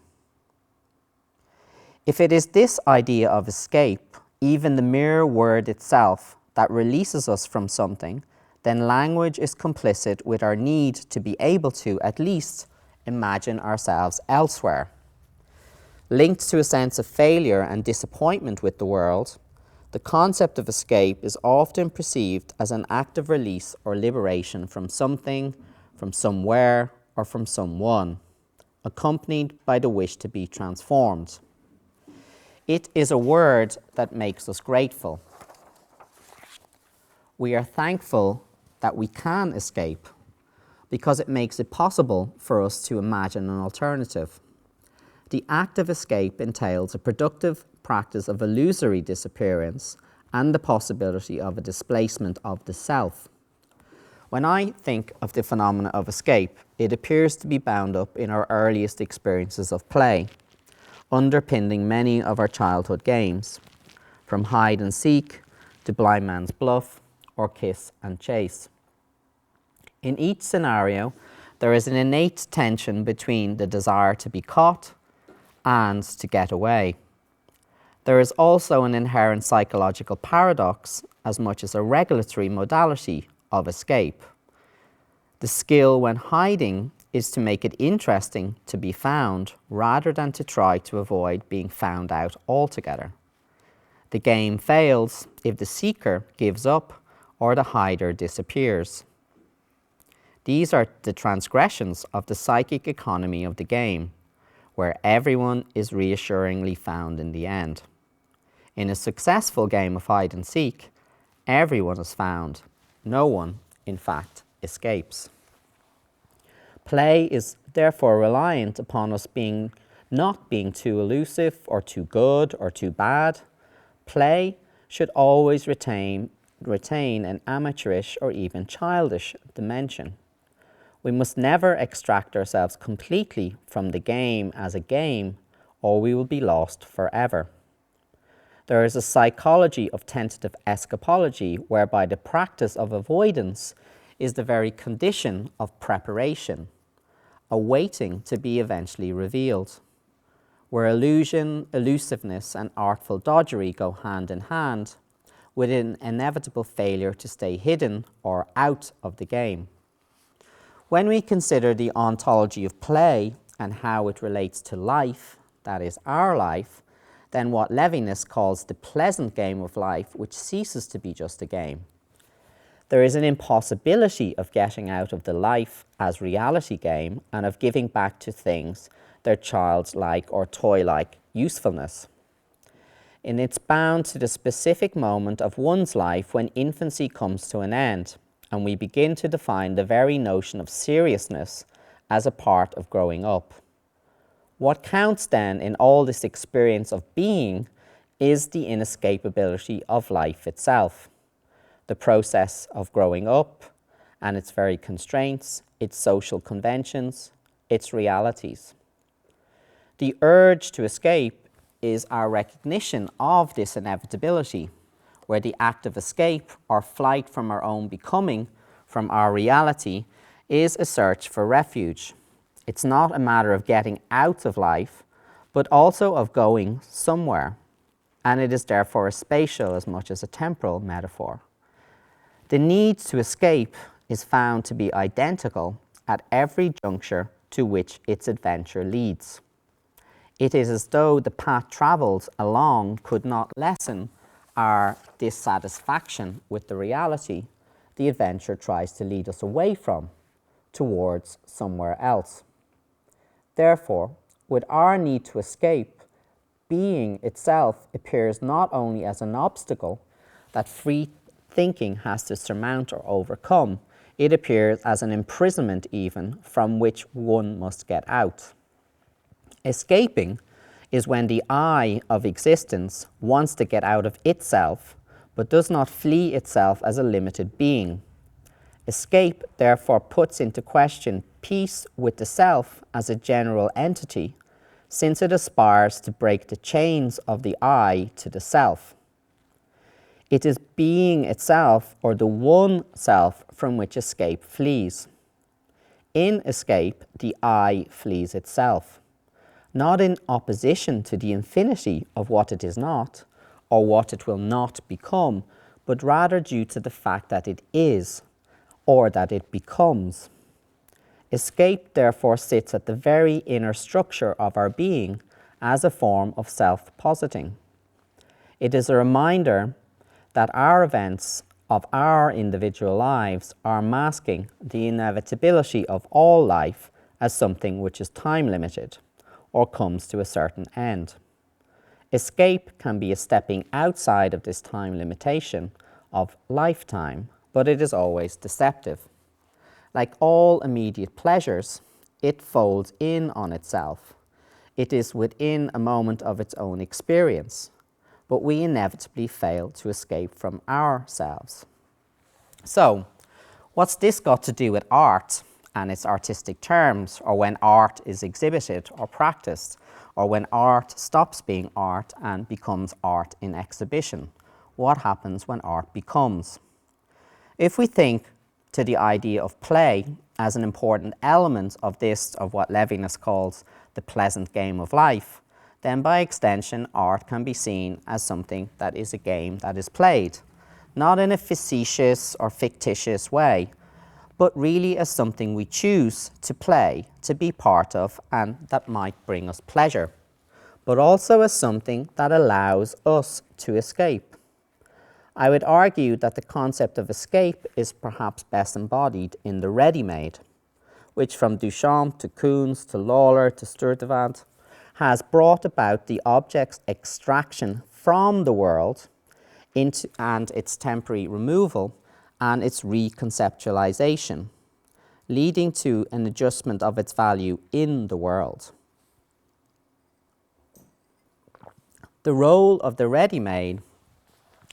If it is this idea of escape, even the mere word itself, that releases us from something, then language is complicit with our need to be able to, at least, imagine ourselves elsewhere. Linked to a sense of failure and disappointment with the world, the concept of escape is often perceived as an act of release or liberation from something, from somewhere, or from someone, accompanied by the wish to be transformed. It is a word that makes us grateful. We are thankful that we can escape because it makes it possible for us to imagine an alternative. The act of escape entails a productive practice of illusory disappearance and the possibility of a displacement of the self. When I think of the phenomena of escape, it appears to be bound up in our earliest experiences of play, underpinning many of our childhood games, from hide and seek to blind man's bluff or kiss and chase. In each scenario, there is an innate tension between the desire to be caught and to get away. There is also an inherent psychological paradox as much as a regulatory modality of escape. The skill when hiding is to make it interesting to be found rather than to try to avoid being found out altogether. The game fails if the seeker gives up or the hider disappears. These are the transgressions of the psychic economy of the game, where everyone is reassuringly found in the end. In a successful game of hide and seek, everyone is found. No one, in fact, escapes. Play is therefore reliant upon us not being too elusive or too good or too bad. Play should always retain an amateurish or even childish dimension. We must never extract ourselves completely from the game as a game, or we will be lost forever. There is a psychology of tentative escapology whereby the practice of avoidance is the very condition of preparation, awaiting to be eventually revealed, where illusion, elusiveness, and artful dodgery go hand in hand, with an inevitable failure to stay hidden or out of the game. When we consider the ontology of play and how it relates to life, that is our life, then what Levinas calls the pleasant game of life, which ceases to be just a game. There is an impossibility of getting out of the life as reality game and of giving back to things their childlike or toy-like usefulness. And it's bound to the specific moment of one's life when infancy comes to an end, and we begin to define the very notion of seriousness as a part of growing up. What counts then in all this experience of being is the inescapability of life itself, the process of growing up and its very constraints, its social conventions, its realities. The urge to escape is our recognition of this inevitability, where the act of escape or flight from our own becoming, from our reality, is a search for refuge. It's not a matter of getting out of life, but also of going somewhere, and it is therefore a spatial as much as a temporal metaphor. The need to escape is found to be identical at every juncture to which its adventure leads. It is as though the path travelled along could not lessen our dissatisfaction with the reality the adventure tries to lead us away from, towards somewhere else. Therefore, with our need to escape, being itself appears not only as an obstacle that thinking has to surmount or overcome. It appears as an imprisonment even, from which one must get out. Escaping is when the I of existence wants to get out of itself, but does not flee itself as a limited being. Escape therefore puts into question peace with the self as a general entity, since it aspires to break the chains of the I to the self. It is being itself, or the one self, from which escape flees. In escape, the I flees itself, not in opposition to the infinity of what it is not, or what it will not become, but rather due to the fact that it is, or that it becomes. Escape therefore sits at the very inner structure of our being as a form of self-positing. It is a reminder that our events of our individual lives are masking the inevitability of all life as something which is time-limited or comes to a certain end. Escape can be a stepping outside of this time limitation of lifetime, but it is always deceptive. Like all immediate pleasures, it folds in on itself. It is within a moment of its own experience, but we inevitably fail to escape from ourselves. So, what's this got to do with art and its artistic terms, or when art is exhibited or practiced, or when art stops being art and becomes art in exhibition? What happens when art becomes? If we think to the idea of play as an important element of what Levinas calls the pleasant game of life, then by extension art can be seen as something that is a game that is played, not in a facetious or fictitious way, but really as something we choose to play, to be part of, and that might bring us pleasure, but also as something that allows us to escape. I would argue that the concept of escape is perhaps best embodied in the ready-made, which from Duchamp to Kunst to Lawler to Sturtevant has brought about the object's extraction from the world and its temporary removal and its reconceptualization, leading to an adjustment of its value in the world. The role of the ready-made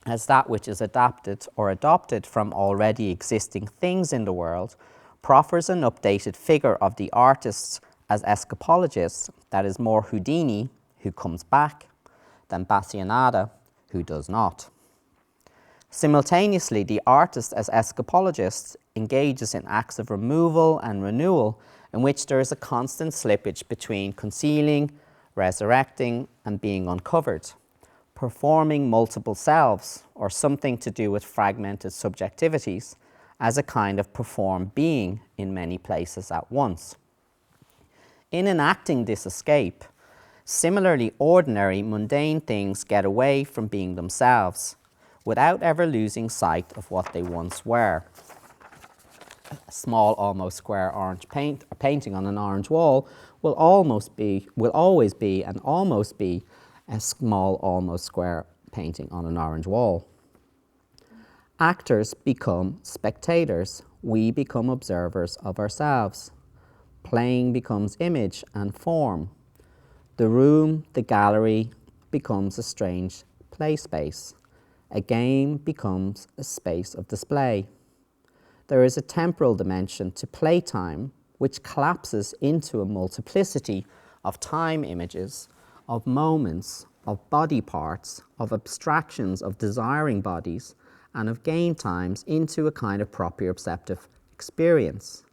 as that which is adapted or adopted from already existing things in the world proffers an updated figure of the artist as escapologist that is more Houdini, who comes back, than Bascianada, who does not. Simultaneously, the artist as escapologist engages in acts of removal and renewal in which there is a constant slippage between concealing, resurrecting, and being uncovered, performing multiple selves, or something to do with fragmented subjectivities, as a kind of performed being in many places at once. In enacting this escape, similarly ordinary, mundane things get away from being themselves, without ever losing sight of what they once were. A small, almost square orange painting on an orange wall will always be and almost be a small, almost square painting on an orange wall. Actors become spectators. We become observers of ourselves. Playing becomes image and form. The room, the gallery, becomes a strange play space. A game becomes a space of display. There is a temporal dimension to playtime which collapses into a multiplicity of time images, of moments, of body parts, of abstractions of desiring bodies, and of game times into a kind of proprioceptive experience.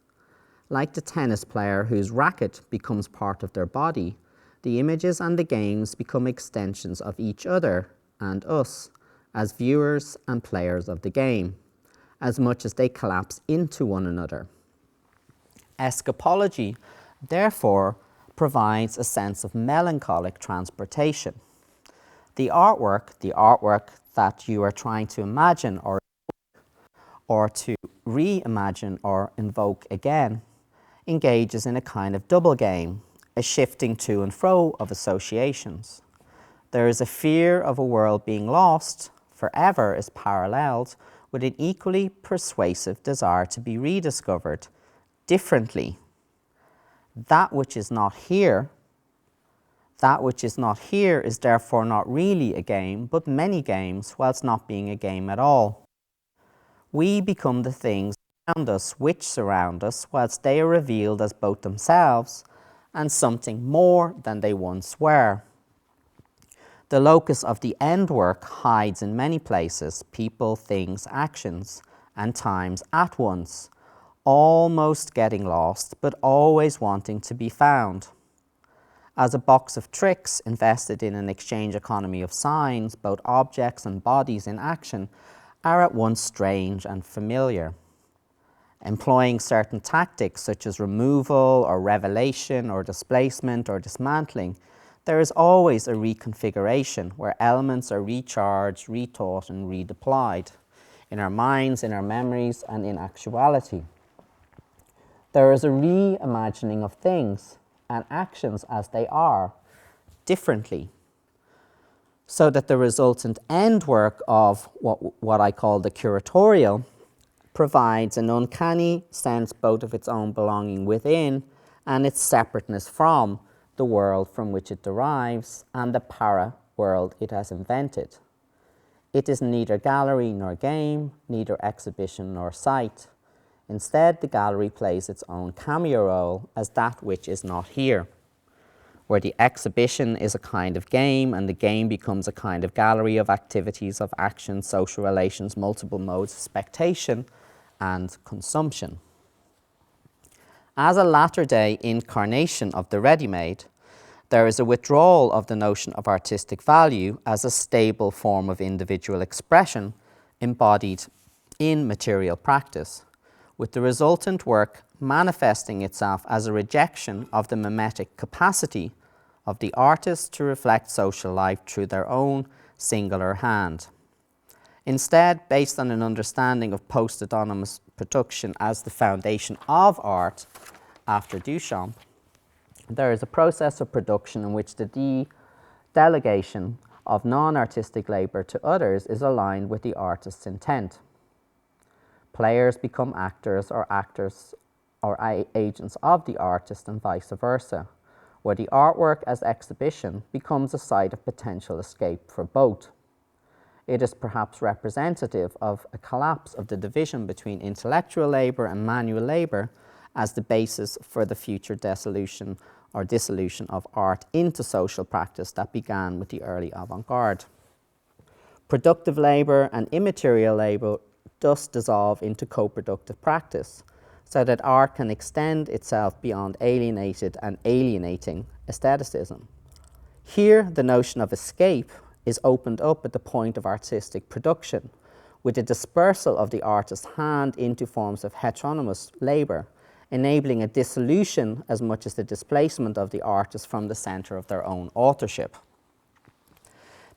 Like the tennis player whose racket becomes part of their body, the images and the games become extensions of each other and us as viewers and players of the game, as much as they collapse into one another. Escapology, therefore, provides a sense of melancholic transportation. The artwork that you are trying to imagine or to reimagine or invoke again, engages in a kind of double game, a shifting to and fro of associations. There is a fear of a world being lost forever is paralleled with an equally persuasive desire to be rediscovered differently. That which is not here is therefore not really a game, but many games, whilst not being a game at all. We become the things around us which surround us, whilst they are revealed as both themselves and something more than they once were. The locus of the end work hides in many places, people, things, actions, and times at once, almost getting lost, but always wanting to be found. As a box of tricks invested in an exchange economy of signs, both objects and bodies in action are at once strange and familiar. Employing certain tactics such as removal or revelation or displacement or dismantling, there is always a reconfiguration where elements are recharged, retaught and redeployed in our minds, in our memories and in actuality. There is a reimagining of things and actions as they are, differently, so that the resultant end work of what I call the curatorial provides an uncanny sense both of its own belonging within and its separateness from the world from which it derives and the para-world it has invented. It is neither gallery nor game, neither exhibition nor site. Instead, the gallery plays its own cameo role as that which is not here, where the exhibition is a kind of game and the game becomes a kind of gallery of activities, of action, social relations, multiple modes of spectation and consumption. As a latter-day incarnation of the ready-made, there is a withdrawal of the notion of artistic value as a stable form of individual expression embodied in material practice, with the resultant work manifesting itself as a rejection of the mimetic capacity of the artist to reflect social life through their own singular hand. Instead, based on an understanding of post-autonomous production as the foundation of art after Duchamp, there is a process of production in which the delegation of non-artistic labour to others is aligned with the artist's intent. Players become actors or agents of the artist and vice versa, where the artwork as exhibition becomes a site of potential escape for both. It is perhaps representative of a collapse of the division between intellectual labour and manual labour as the basis for the future dissolution of art into social practice that began with the early avant-garde. Productive labour and immaterial labour thus dissolve into co-productive practice, so that art can extend itself beyond alienated and alienating aestheticism. Here, the notion of escape is opened up at the point of artistic production, with the dispersal of the artist's hand into forms of heteronymous labour, enabling a dissolution as much as the displacement of the artist from the centre of their own authorship.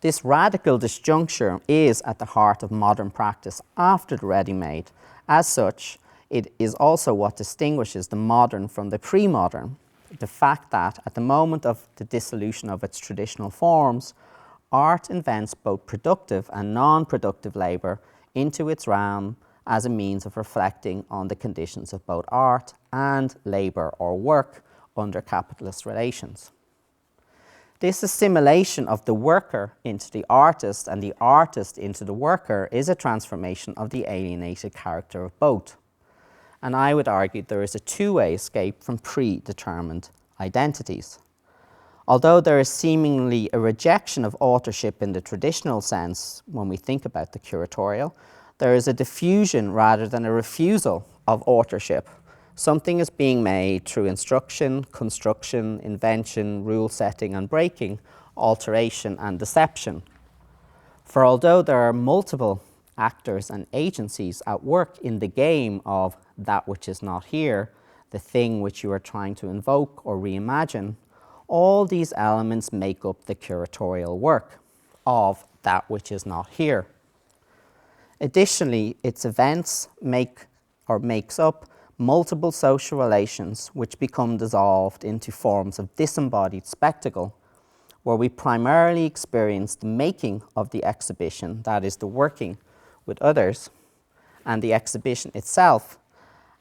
This radical disjuncture is at the heart of modern practice after the ready-made. As such, it is also what distinguishes the modern from the pre-modern, the fact that at the moment of the dissolution of its traditional forms, art invents both productive and non-productive labour into its realm as a means of reflecting on the conditions of both art and labour or work under capitalist relations. This assimilation of the worker into the artist and the artist into the worker is a transformation of the alienated character of both. And I would argue there is a two-way escape from predetermined identities. Although there is seemingly a rejection of authorship in the traditional sense when we think about the curatorial, there is a diffusion rather than a refusal of authorship. Something is being made through instruction, construction, invention, rule setting and breaking, alteration and deception. For although there are multiple actors and agencies at work in the game of that which is not here, the thing which you are trying to invoke or reimagine, all these elements make up the curatorial work of that which is not here. Additionally, its events makes up multiple social relations which become dissolved into forms of disembodied spectacle, where we primarily experience the making of the exhibition, that is the working with others, and the exhibition itself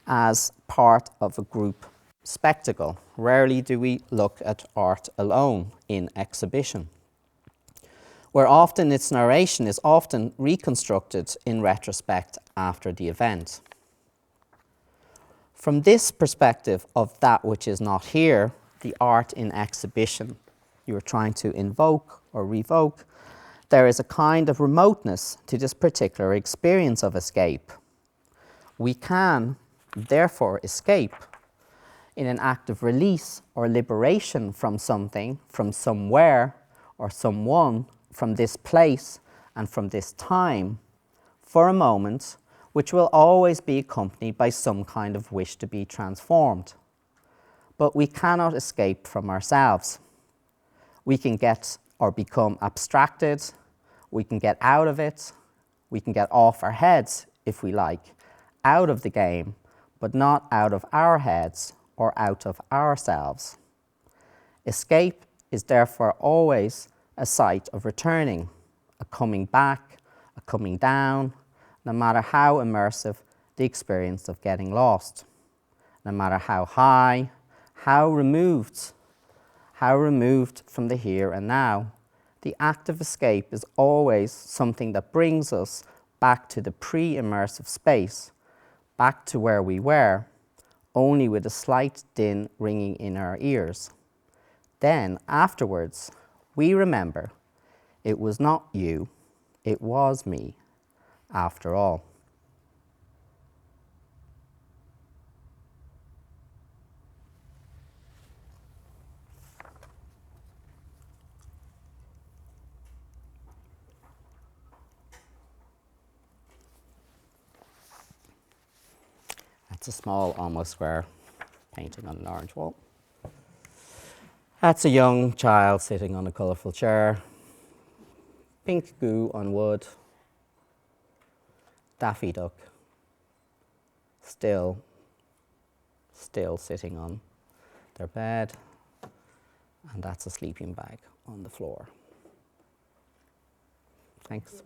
as part of a group spectacle. Rarely do we look at art alone in exhibition, where often its narration is often reconstructed in retrospect after the event. From this perspective of that which is not here, the art in exhibition you are trying to invoke or revoke, there is a kind of remoteness to this particular experience of escape. We can, therefore, escape in an act of release or liberation from something, from somewhere, or someone, from this place and from this time, for a moment, which will always be accompanied by some kind of wish to be transformed. But we cannot escape from ourselves. We can get or become abstracted, we can get out of it, we can get off our heads, if we like, out of the game, but not out of our heads or out of ourselves. Escape is therefore always a site of returning, a coming back, a coming down, no matter how immersive the experience of getting lost, no matter how high, how removed from the here and now. The act of escape is always something that brings us back to the pre-immersive space, back to where we were, only with a slight din ringing in our ears. Then, afterwards, we remember it was not you, it was me, after all. That's a small, almost square painting on an orange wall. That's a young child sitting on a colourful chair. Pink goo on wood. Daffy Duck. Still sitting on their bed. And that's a sleeping bag on the floor. Thanks.